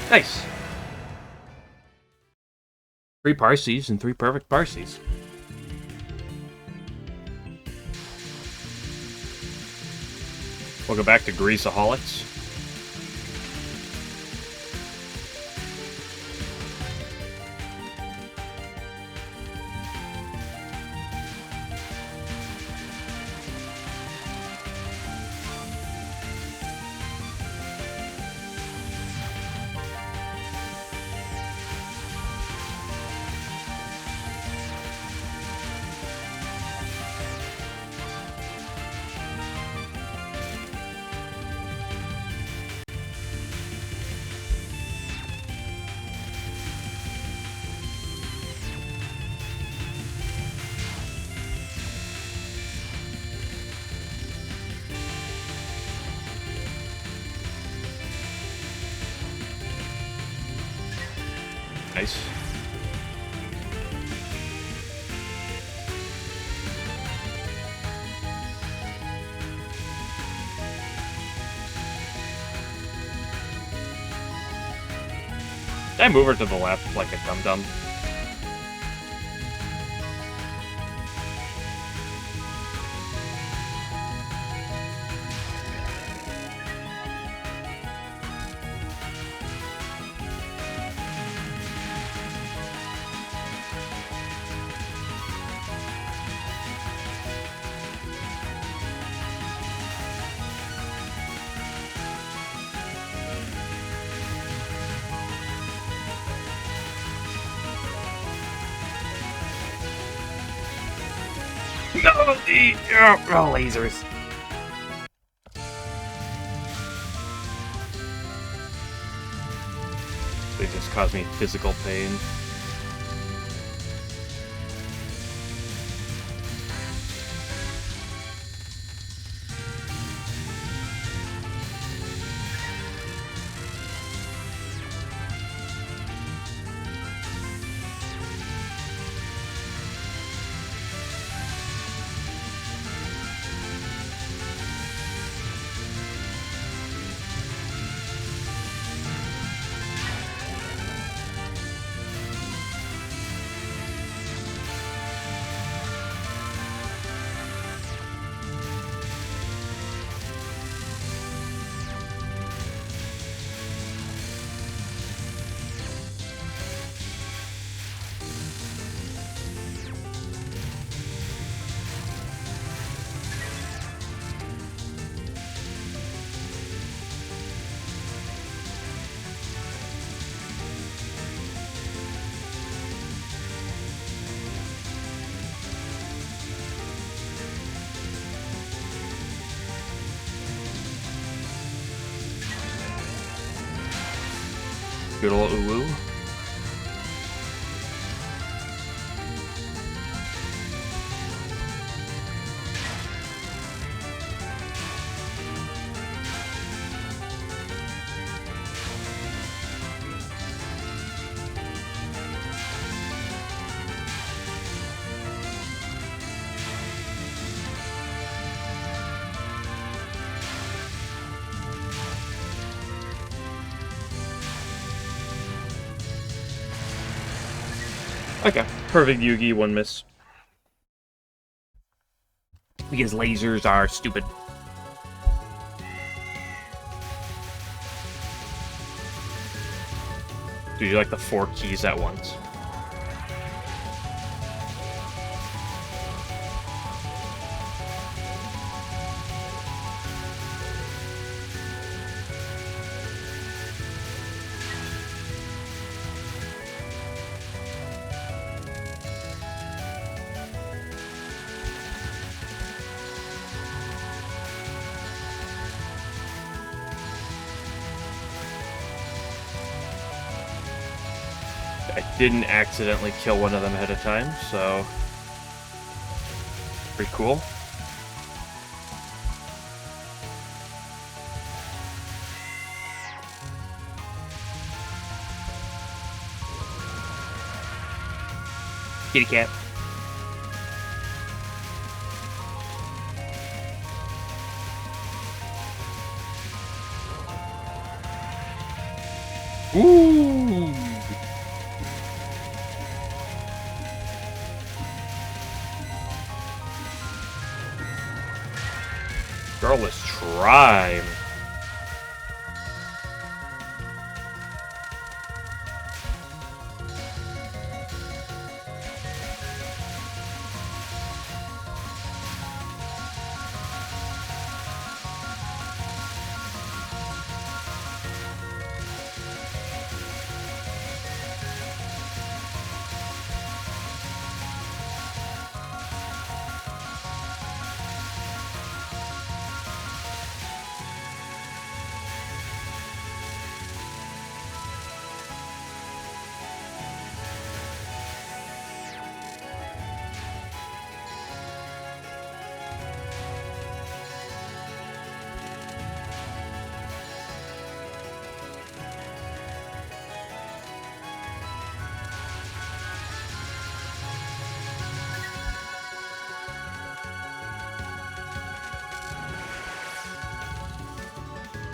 Nice. 3 Parsees and 3 perfect Parsees. Welcome back to Greaseaholics. Nice. Did I move her to the left like a dum-dum? No, the lasers. They just cause me physical pain. Good old Uwu. Okay, perfect Yugi, 1 miss. Because lasers are stupid. Do you like the 4 keys at once? I didn't accidentally kill one of them ahead of time, so pretty cool. Kitty cat. Ooh. Girlless Trime.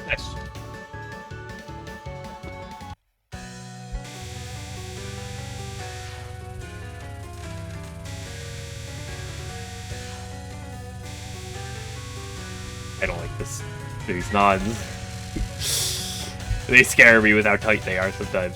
Nice. I don't like this. These nods. They scare me with how tight they are sometimes.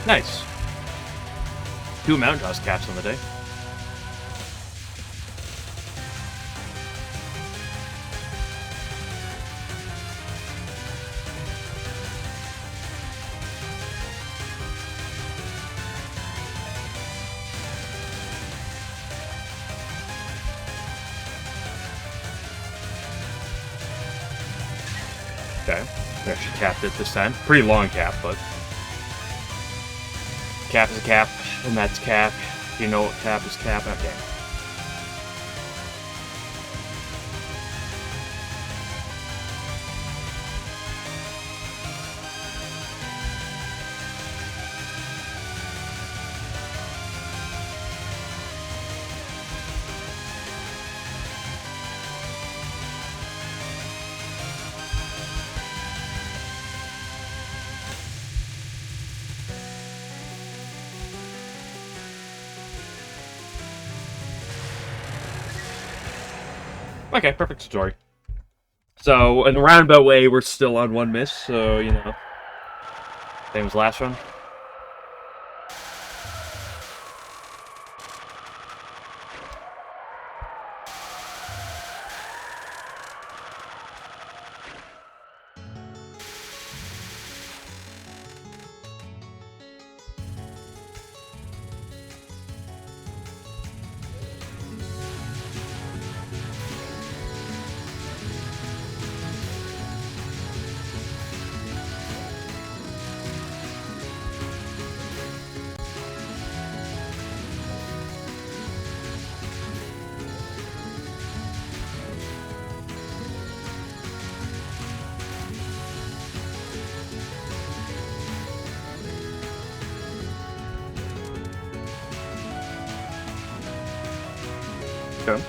Nice. 2 Mountain Toss caps on the day. Okay. We actually capped it this time. Pretty long cap, but... Cap is a cap, and that's cap. You know what cap is cap. Okay. Okay, perfect story. So, in a roundabout way, we're still on 1 miss, so, you know. Same as last run. Okay.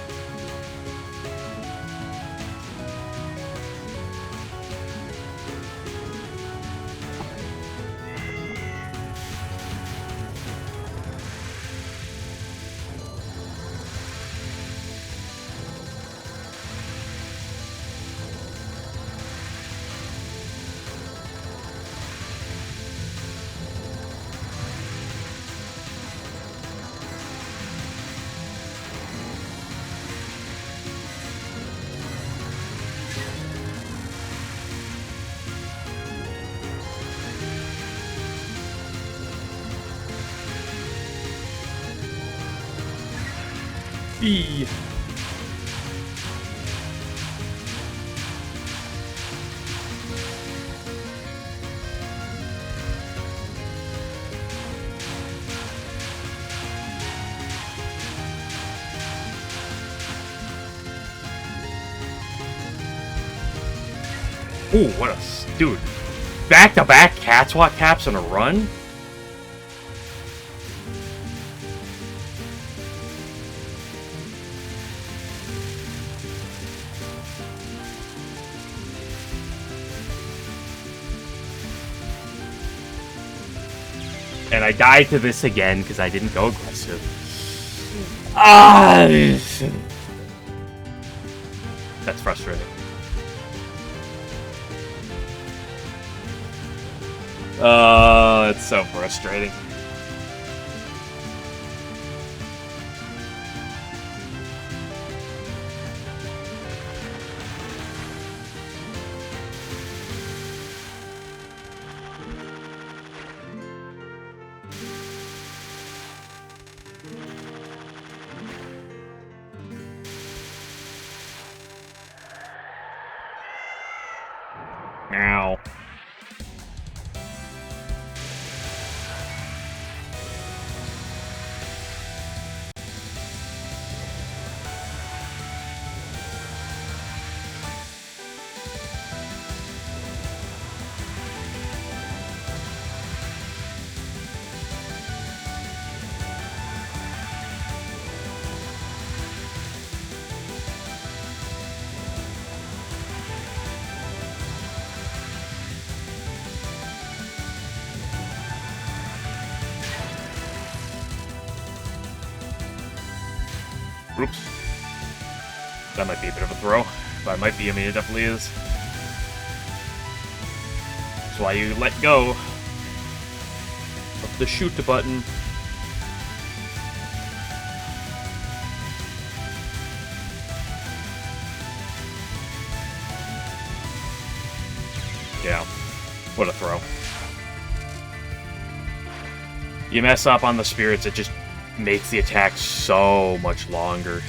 B. Ooh, what a dude! Back-to-back Catswat caps in a run. And I died to this again because I didn't go aggressive. That's frustrating. It's so frustrating. Meow. Oops. That might be a bit of a throw. But it might be, I mean, it definitely is. That's why you let go of the shoot button. Yeah. What a throw. You mess up on the spirits, it just makes the attack so much longer.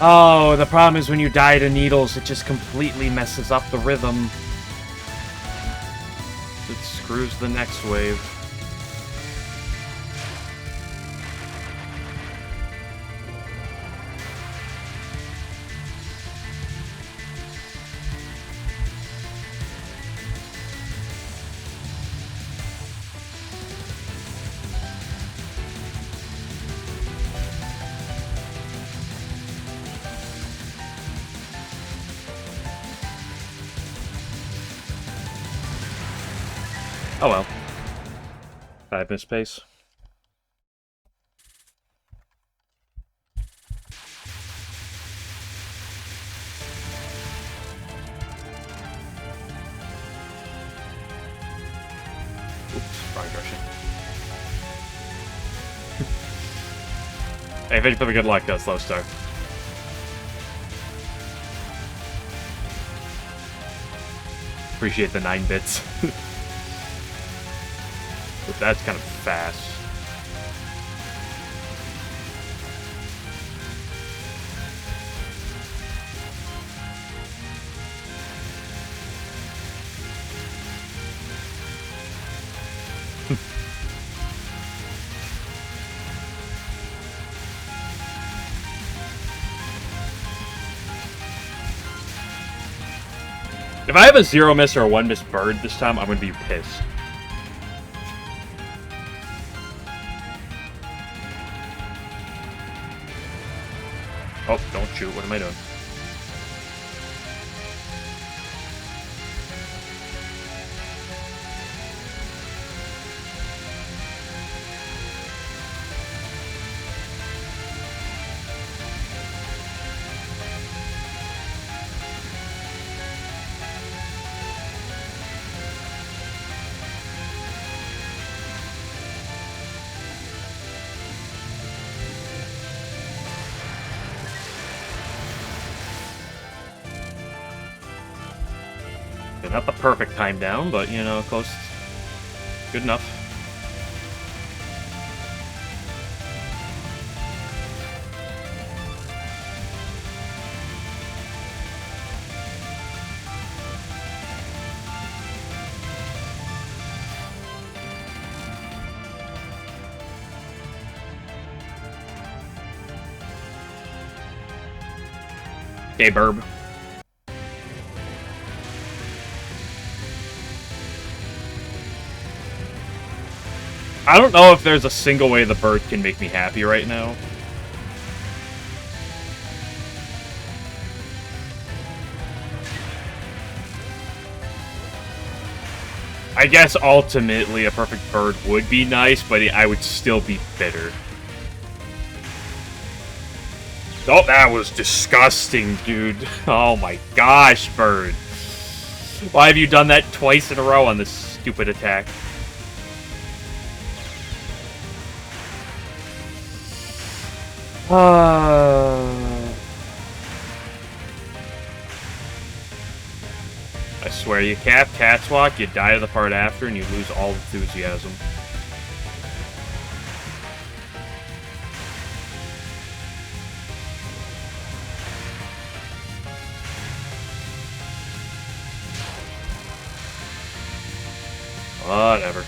Oh, the problem is when you die to needles, it just completely messes up the rhythm. It screws the next wave. Oh well. 5 missed pace. Oops, wrong direction. Hey, thank you for the good luck, slow start. Appreciate the 9 bits. But that's kind of fast. If I have a 0 miss or a 1 miss bird this time, I'm going to be pissed. Oh, don't shoot. What am I doing? Not the perfect time down, but, you know, close. Good enough. Okay, Burb. I don't know if there's a single way the bird can make me happy right now. I guess ultimately a perfect bird would be nice, but I would still be bitter. Oh, that was disgusting, dude. Oh my gosh, bird. Why have you done that twice in a row on this stupid attack? I swear, you cap Cat's Walk, you die to the part after, and you lose all enthusiasm. Whatever.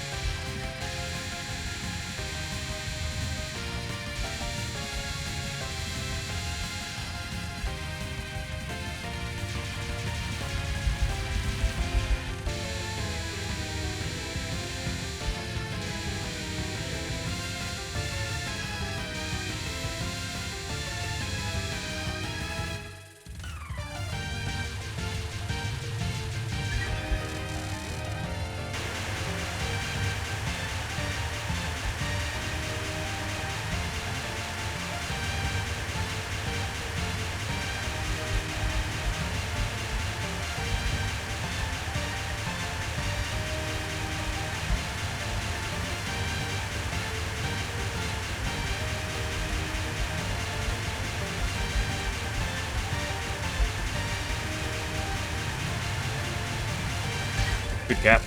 Good cap.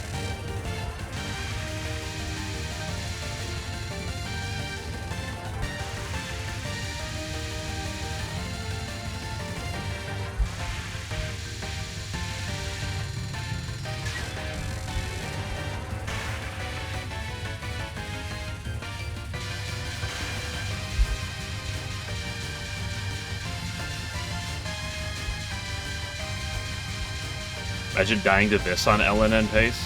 Imagine dying to this on LNN pace.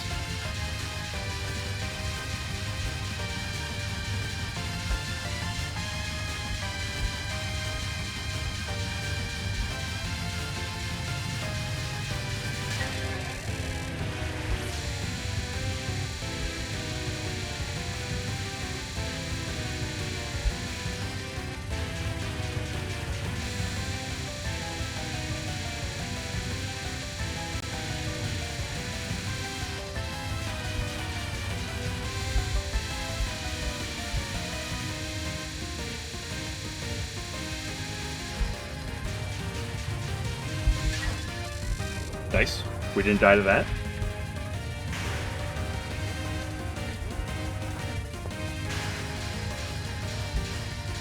Nice. We didn't die to that.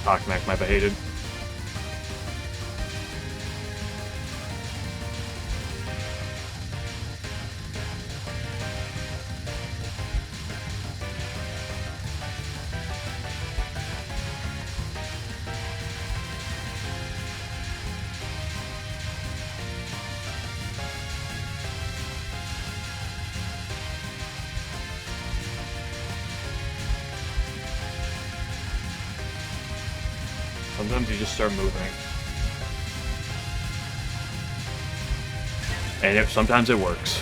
Tokamak might be hated. Sometimes you just start moving. And sometimes it works.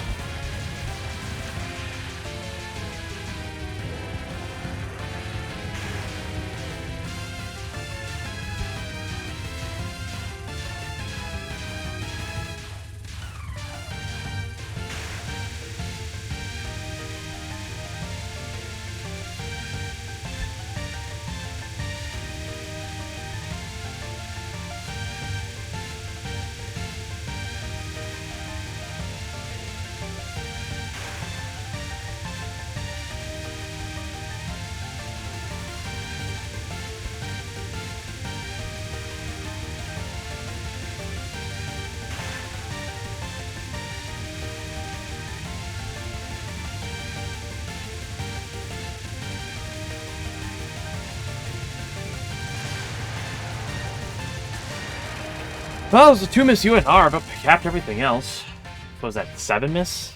Well, it was a 2 miss UNR, but capped everything else. What was that, 7 miss?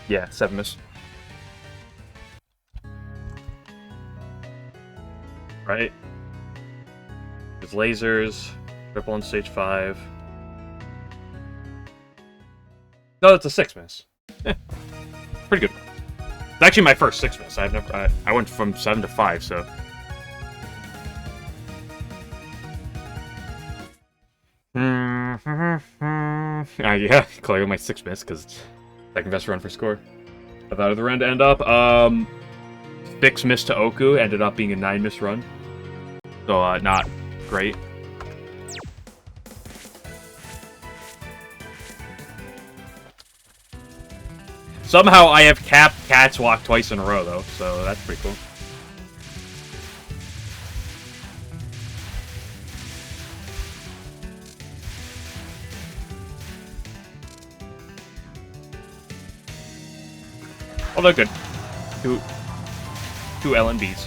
Yeah, 7 miss. Right? With lasers, triple on stage 5. No, it's a 6 miss. Yeah. Pretty good. It's actually my first 6 miss. I went from 7 to 5, so... yeah, clear my 6 miss, because second best run for score. I thought of the run to end up. 6 miss to Oku, ended up being a 9 miss run. So, not great. Somehow I have capped Cat's Walk twice in a row, though, so that's pretty cool. Oh, they're good. Two LNBs.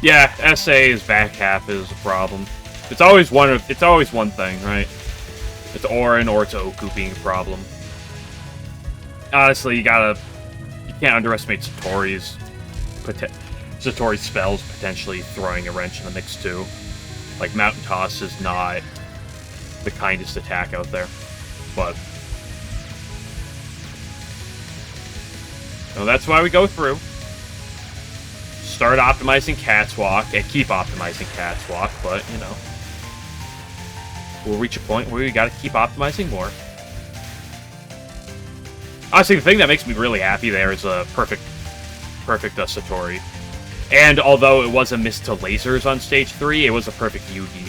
Yeah, SA's back half is a problem. It's always one thing, right? It's Orin or it's Oku being a problem. Honestly, you can't underestimate Satori's spells potentially throwing a wrench in the mix too. Like, Mountain Toss is not the kindest attack out there. But... so that's why we go through. Start optimizing Cat's Walk, and keep optimizing Cat's Walk, but, you know... we'll reach a point where we gotta keep optimizing more. Honestly, the thing that makes me really happy there is a perfect Satori. And although it was a miss to lasers on stage 3, it was a perfect Yugi.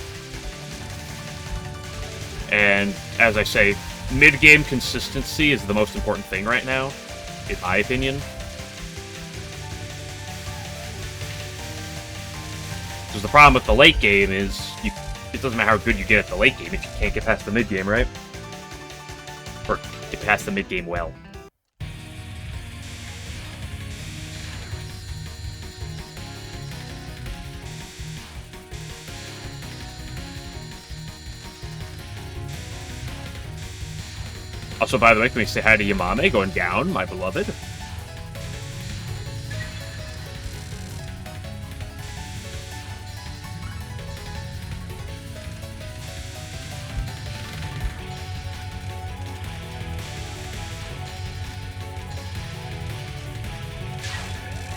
And, as I say, mid-game consistency is the most important thing right now, in my opinion. Because the problem with the late game is, it doesn't matter how good you get at the late game if you can't get past the mid-game, right? Or get past the mid-game well. Also, by the way, can we say hi to Yamame going down, my beloved?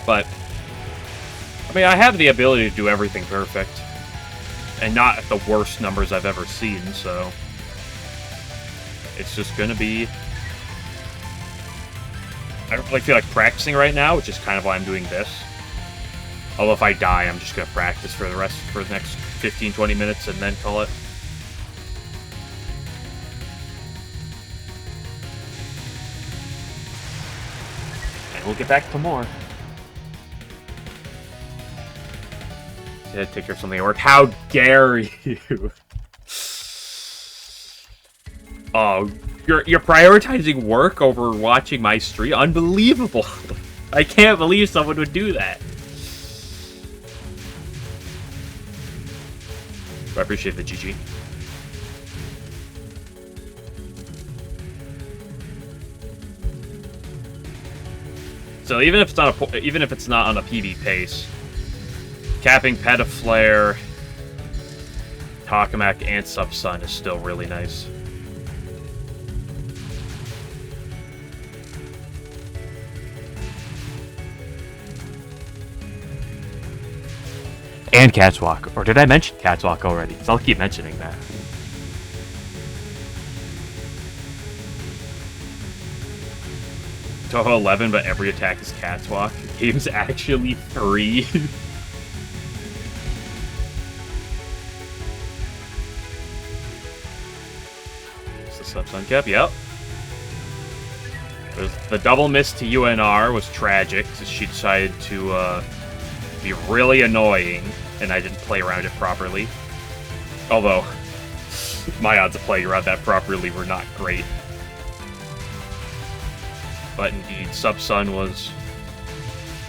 But, I mean, I have the ability to do everything perfect. And not at the worst numbers I've ever seen, so... it's just gonna be... I don't really feel like practicing right now, which is kind of why I'm doing this. Although if I die, I'm just gonna practice for the next 15-20 minutes and then call it. we'll get back to more. Yeah, take care of something at work. How dare you? Oh, you're prioritizing work over watching my stream? Unbelievable. I can't believe someone would do that. I appreciate the GG. So even if it's not on a PB pace, capping Petaflare, Takamak, and Subsun is still really nice. And Catwalk. Or did I mention Catwalk already? Because I'll keep mentioning that. Touhou 11, but every attack is Catwalk. The game's actually free. It's the Subsun cap, yep. The double miss to UNR was tragic, because she decided to be really annoying, and I didn't play around it properly. Although, my odds of playing around that properly were not great. But indeed, Subsun was...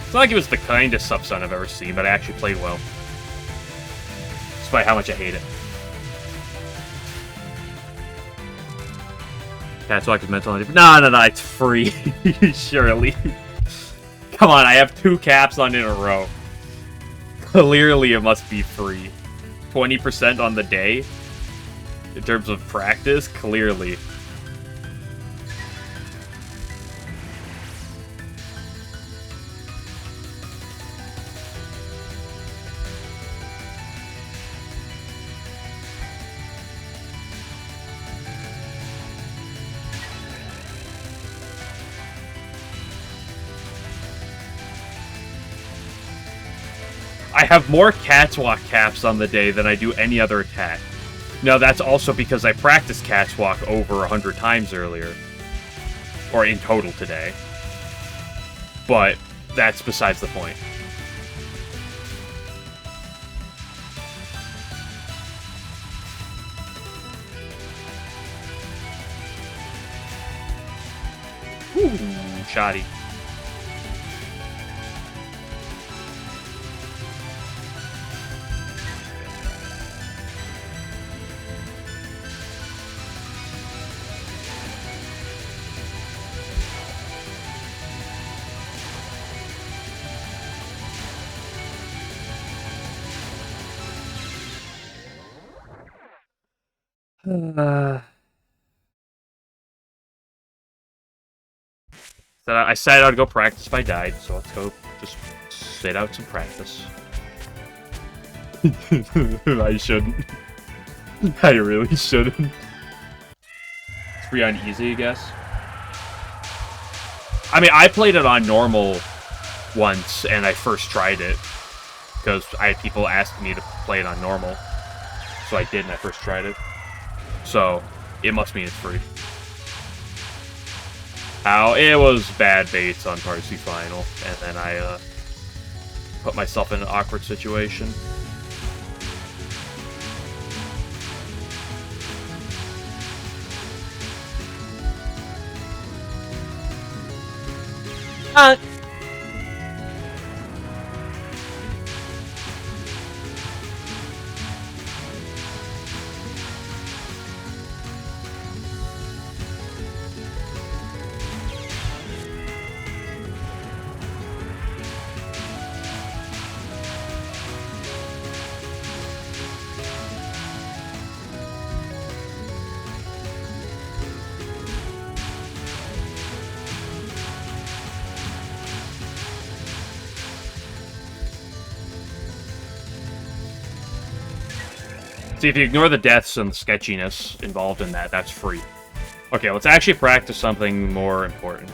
It's not like it was the kindest Subsun I've ever seen, but I actually played well. Despite how much I hate it. Catwalk is mental. No, it's free. Surely. Come on, I have 2 caps on in a row. Clearly it must be free. 20% on the day? In terms of practice? Clearly. I have more Catwalk caps on the day than I do any other attack. Now, that's also because I practiced Catwalk over 100 times earlier. Or in total today. But that's besides the point. Ooh, shoddy. So I said I'd go practice if I died, so let's go just sit out some practice. I shouldn't. I really shouldn't. It's free on easy, I guess. I mean, I played it on normal once, and I first tried it. Because I had people asking me to play it on normal. So I did, and I first tried it. So, it must mean it's free. It was bad baits on Varsity Final, and then I put myself in an awkward situation. See, if you ignore the deaths and the sketchiness involved in that, that's free. Okay, let's actually practice something more important.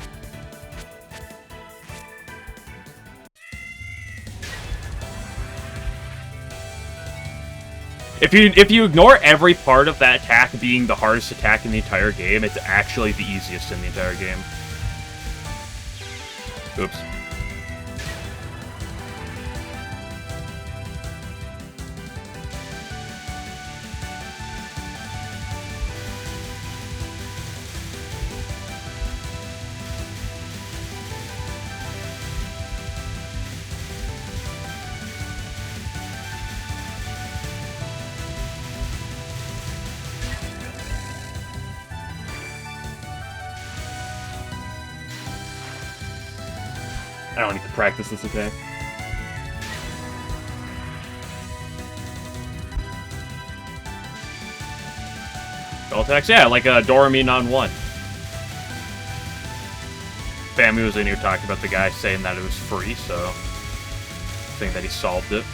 If you ignore every part of that attack being the hardest attack in the entire game, it's actually the easiest in the entire game. Oops. I don't need to practice this attack. Spell attacks? Yeah, like a Dorami on 1. Family was in here talking about the guy saying that it was free, so... saying that he solved it.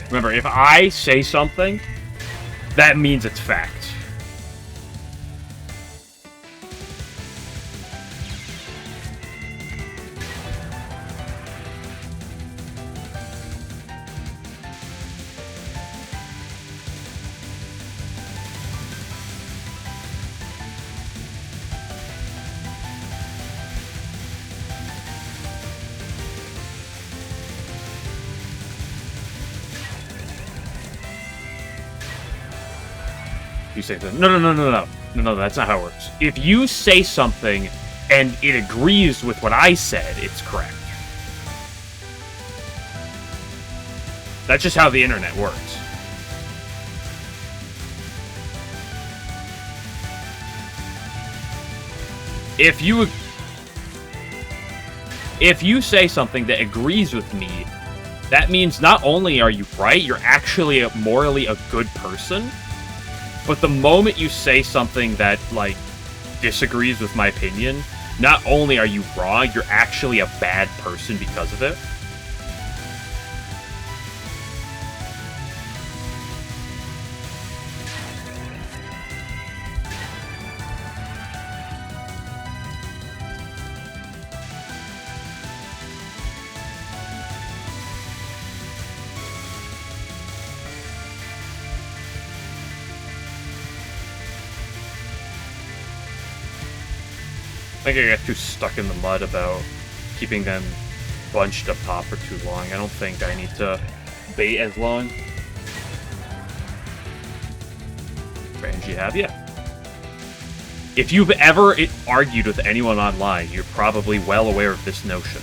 Remember, if I say something, that means it's fact. You say something. No, that's not how it works. If you say something and it agrees with what I said, it's correct. That's just how the internet works. If you say something that agrees with me, that means not only are you right, you're actually morally a good person. But the moment you say something that, like, disagrees with my opinion, not only are you wrong, you're actually a bad person because of it. I think I got too stuck in the mud about keeping them bunched up top for too long. I don't think I need to bait as long. Range you have, yeah. If you've ever argued with anyone online, you're probably well aware of this notion.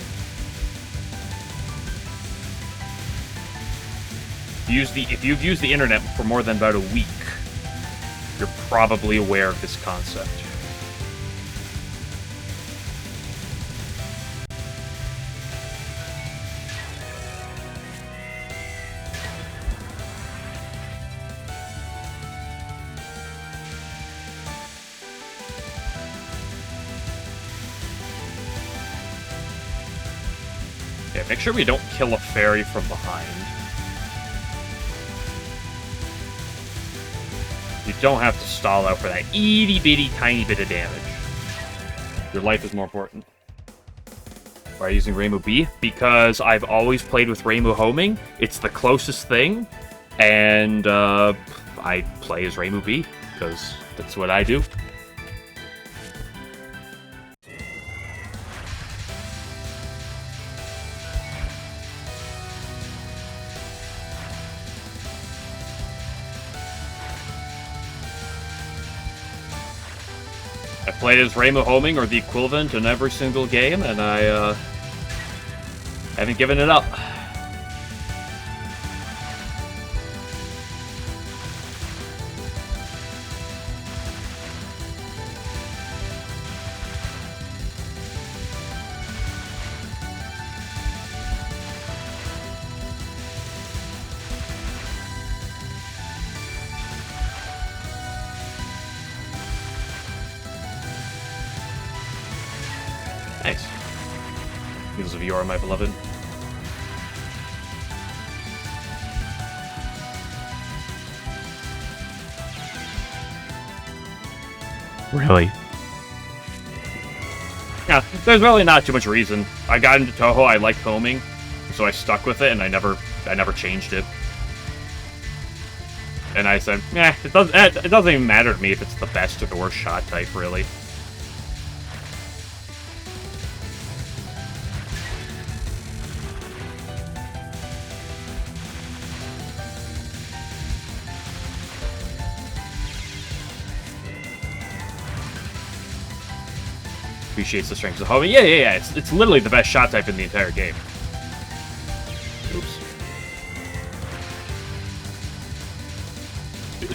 If you've used the internet for more than about a week, you're probably aware of this concept. Yeah, make sure we don't kill a fairy from behind. You don't have to stall out for that itty-bitty tiny bit of damage. Your life is more important. Why are you using Rainbow B? Because I've always played with Rainbow Homing. It's the closest thing, and I play as Rainbow B, because that's what I do. I played as Rainbow Homing, or the equivalent, in every single game, and I haven't given it up. Nice. Needles of Yora, my beloved. Really? Yeah, there's really not too much reason. I got into Touhou, I liked homing, so I stuck with it, and I never changed it. And I said, it doesn't even matter to me if it's the best or the worst shot type, really. Appreciates the strengths of homing. Yeah. It's literally the best shot type in the entire game. Oops.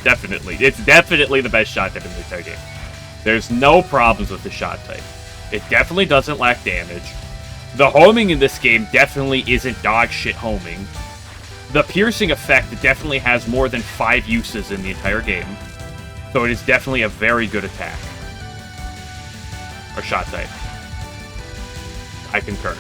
Definitely. It's definitely the best shot type in the entire game. There's no problems with the shot type. It definitely doesn't lack damage. The homing in this game definitely isn't dog shit homing. The piercing effect definitely has more than 5 uses in the entire game. So it is definitely a very good attack. Or shot type. I concur.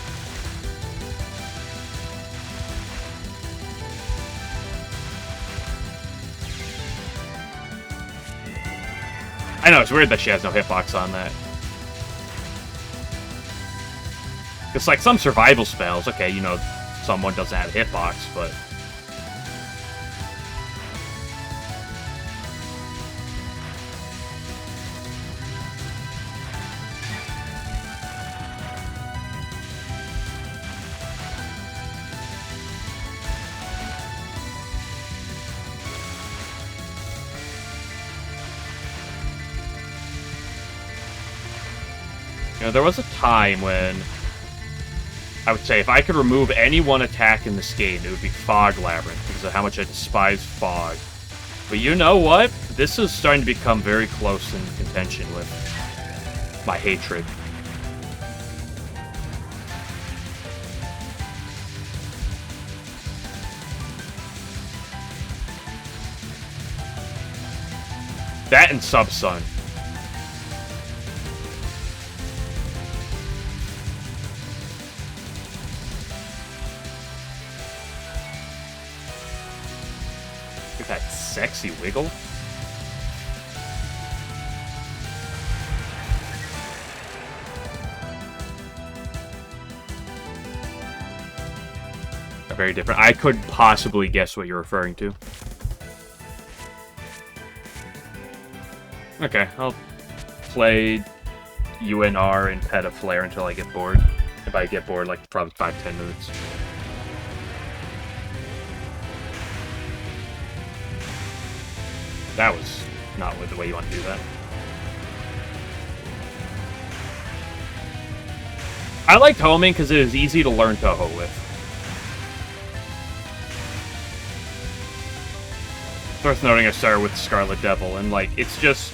I know, it's weird that she has no hitbox on that. It's like some survival spells, okay, you know, someone doesn't have a hitbox, but... You know, there was a time when I would say if I could remove any one attack in this game, it would be Fog Labyrinth, because of how much I despise fog. But you know what? This is starting to become very close in contention with my hatred. That and Subsun. That sexy wiggle. Very different. I couldn't possibly guess what you're referring to. Okay, I'll play UNR and Pet a Flare until I get bored. If I get bored, like probably 5-10 minutes. That was not the way you want to do that. I liked homing because it was easy to learn Touhou with. It's worth noting I started with Scarlet Devil, and like, it's just...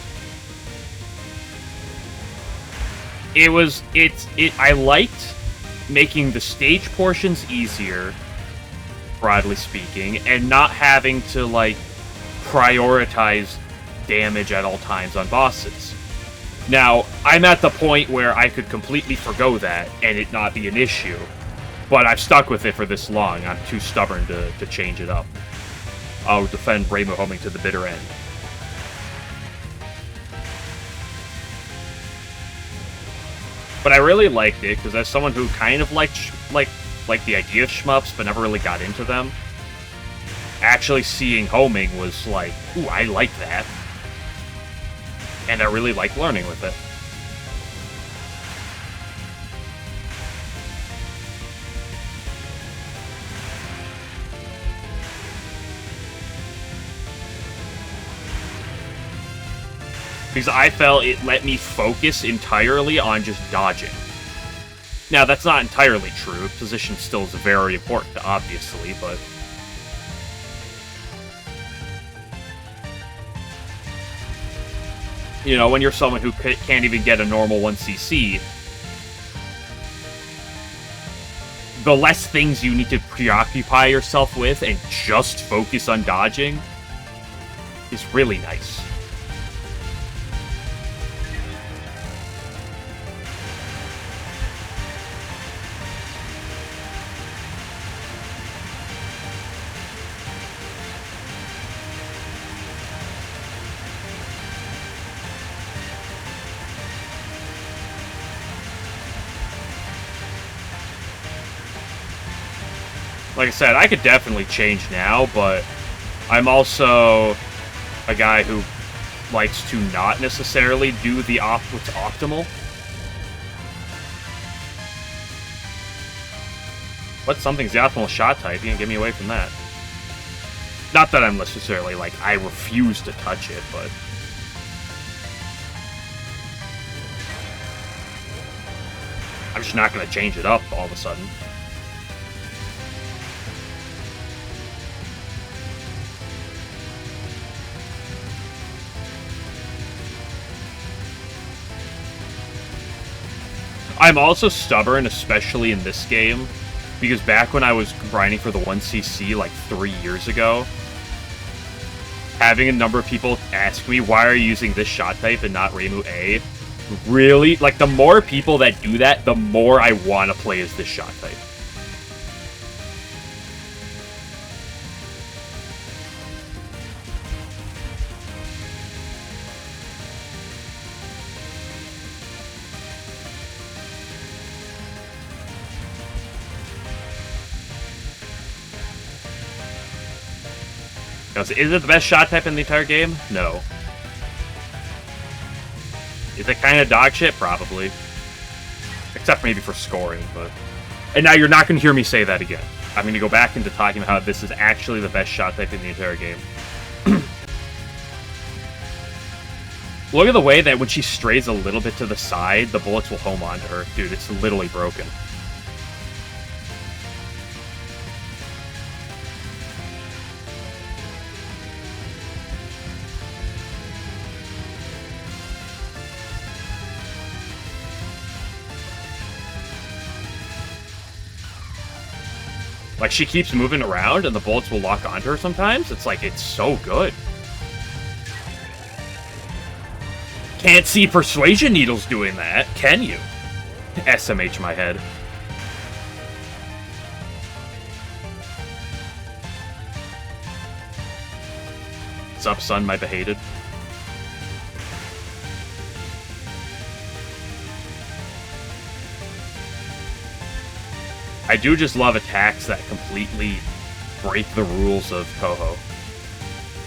I liked making the stage portions easier, broadly speaking, and not having to, like, prioritize damage at all times on bosses. Now, I'm at the point where I could completely forgo that and it not be an issue, but I've stuck with it for this long. I'm too stubborn to change it up. I'll defend Rainbow homing to the bitter end. But I really liked it, because as someone who kind of liked the idea of shmups, but never really got into them, actually seeing homing was like, ooh, I like that. And I really like learning with it. Because I felt it let me focus entirely on just dodging. Now, that's not entirely true. Position still is very important, obviously, but... You know, when you're someone who can't even get a normal 1cc, the less things you need to preoccupy yourself with and just focus on dodging is really nice. Like I said, I could definitely change now, but I'm also a guy who likes to not necessarily do the what's optimal. What? Something's the optimal shot type? You can get me away from that. Not that I'm necessarily, like, I refuse to touch it, but... I'm just not going to change it up all of a sudden. I'm also stubborn, especially in this game, because back when I was grinding for the 1cc like 3 years ago, having a number of people ask me, why are you using this shot type and not Reimu A? Really? Like, the more people that do that, the more I want to play as this shot type. Is it the best shot type in the entire game? No. Is it kind of dog shit? Probably. Except maybe for scoring, but... And now you're not going to hear me say that again. I'm going to go back into talking about how this is actually the best shot type in the entire game. Look at the way that when she strays a little bit to the side, the bullets will home onto her. Dude, it's literally broken. Like, she keeps moving around, and the bullets will lock onto her sometimes. It's like, it's so good. Can't see Persuasion Needles doing that, can you? SMH my head. What's up, son, my behated? I do just love attacks that completely break the rules of Touhou.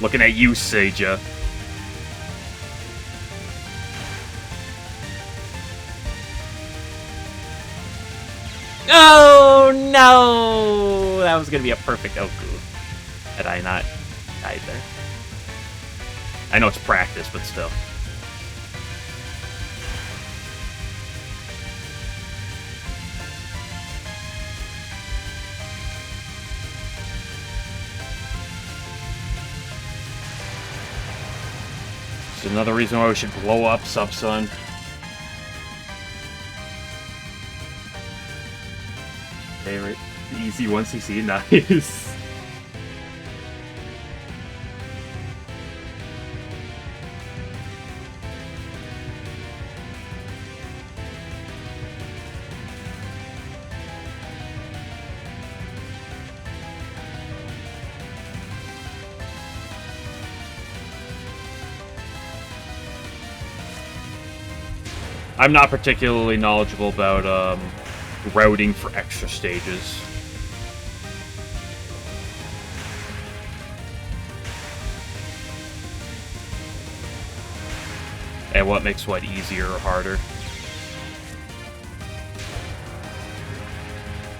Looking at you, Seija. Oh, no! That was going to be a perfect Oku. Had I not died there. I know it's practice, but still. It's another reason why we should blow up Sub-Sun. Favorite. Easy 1cc, nice. I'm not particularly knowledgeable about routing for extra stages. And what makes what easier or harder.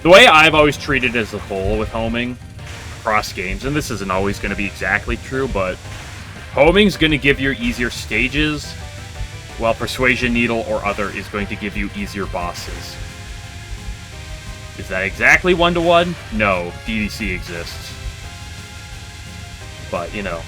The way I've always treated it as a whole with homing across games, and this isn't always going to be exactly true, but homing's going to give you easier stages, while Persuasion Needle or other is going to give you easier bosses. Is that exactly one-to-one? No, DDC exists. But, you know.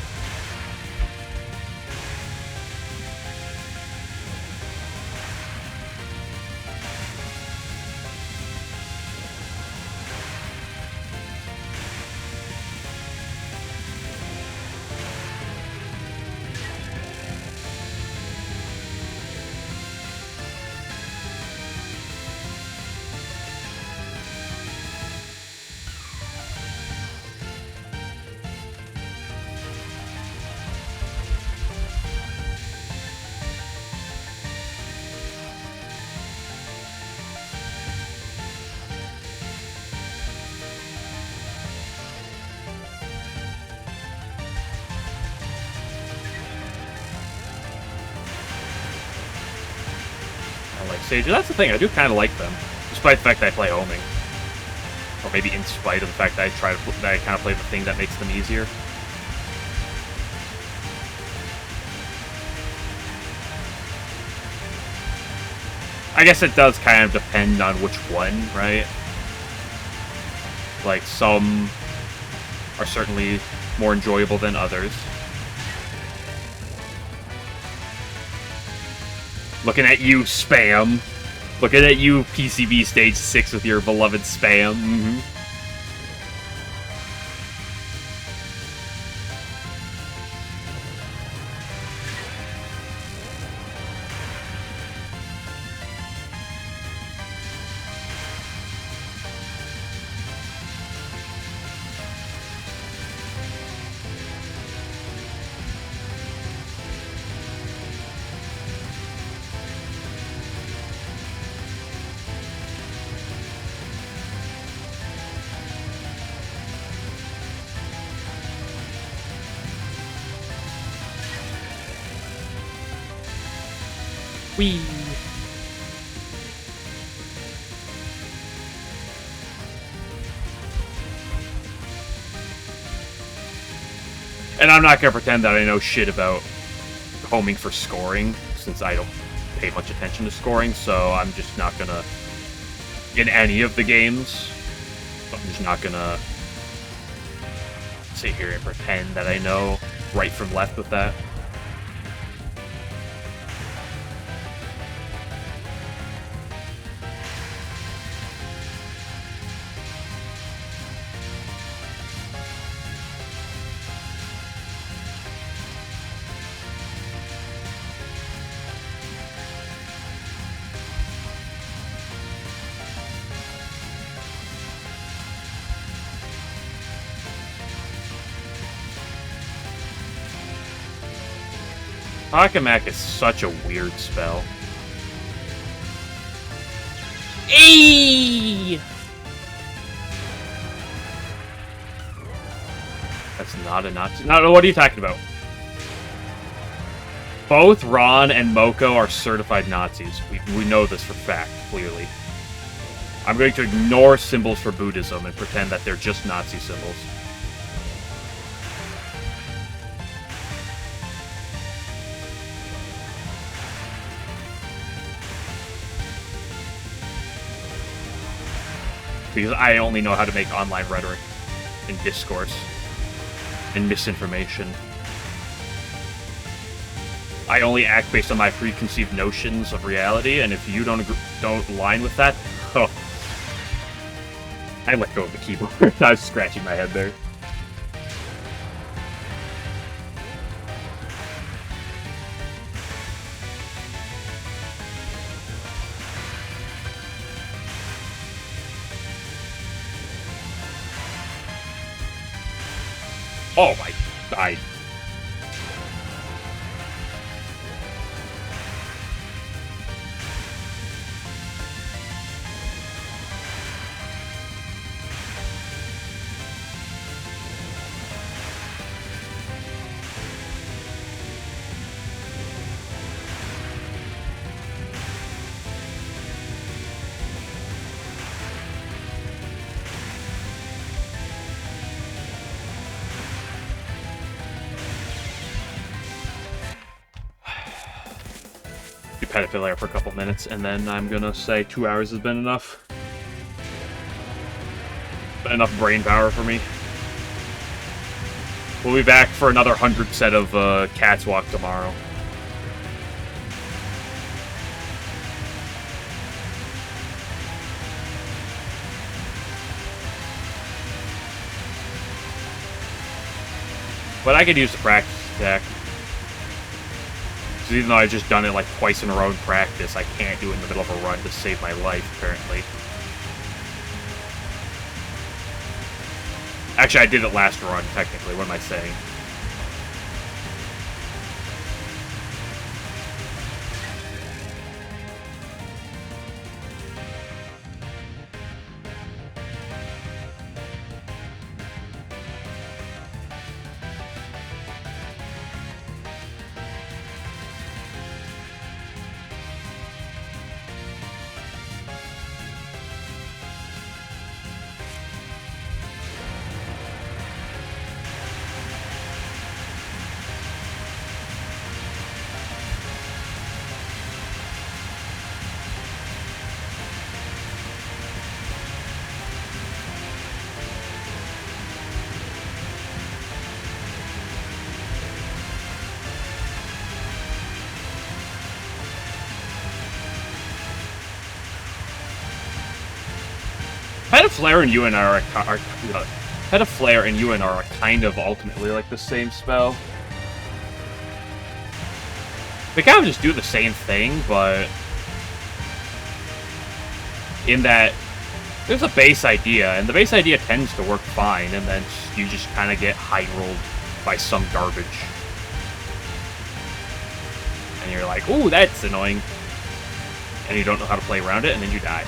I like Sages. That's the thing, I do kind of like them. Despite the fact that I play homing. Or maybe in spite of the fact that I kind of play the thing that makes them easier. I guess it does kind of depend on which one, right? Like, some are certainly more enjoyable than others. Looking at you, Spam. Looking at you, PCB Stage 6 with your beloved Spam. Mm-hmm. Whee! And I'm not gonna pretend that I know shit about homing for scoring, since I don't pay much attention to scoring, so I'm just not gonna... In any of the games, I'm just not gonna sit here and pretend that I know right from left with that. Hakamak is such a weird spell. Eee! That's not a Nazi. No, what are you talking about? Both Ron and Moko are certified Nazis. We know this for fact, clearly. I'm going to ignore symbols for Buddhism and pretend that they're just Nazi symbols. Because I only know how to make online rhetoric and discourse and misinformation. I only act based on my preconceived notions of reality, and if you don't align with that, oh. I let go of the keyboard. I was scratching my head there. Oh my... Pedophile for a couple minutes, and then I'm gonna say 2 hours has been enough. Enough brain power for me. We'll be back for another 100 set of Cats Walk tomorrow. But I could use the practice attack. Even though I've just done it like twice in a row in practice, I can't do it in the middle of a run to save my life, apparently. Actually, I did it last run, technically. What am I saying? Petaflare and UN are Petaflare and UN are kind of ultimately like the same spell. They kind of just do the same thing, but in that there's a base idea, and the base idea tends to work fine, and then you just kind of get high-rolled by some garbage. And you're like, ooh, that's annoying. And you don't know how to play around it, and then you die.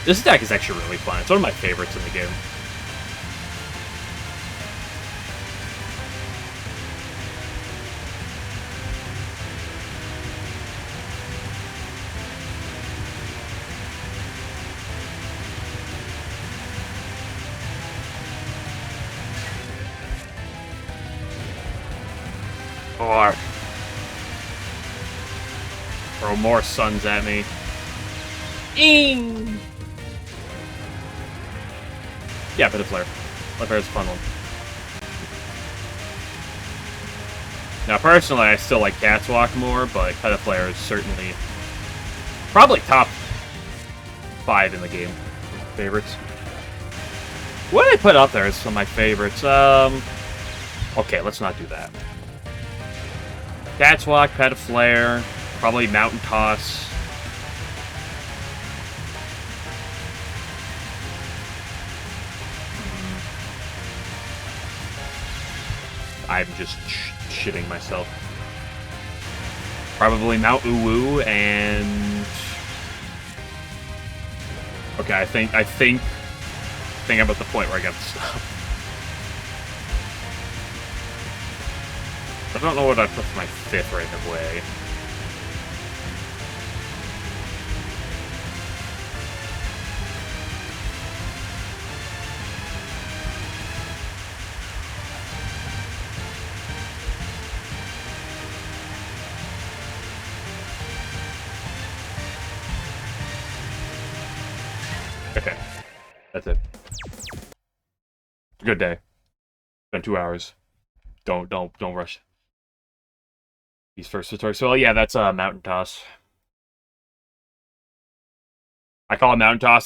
This deck is actually really fun. It's one of my favorites in the game. Or throw more suns at me. Eing! Yeah, Petaflare. Petaflare is a fun one. Now, personally, I still like Catswalk more, but Petaflare is certainly probably top 5 in the game. Favorites. What did I put up there as some of my favorites? Okay, let's not do that. Catswalk, Petaflare, probably Mountain Toss. I'm just shitting myself. Probably Mount Uwu and... Okay, I think I'm at the point where I got to stop. I don't know what I put for my 5th right away. Okay, that's it. Good day. Been 2 hours. Don't rush. He's first to start. So yeah, that's Mountain Toss. I call it Mountain Toss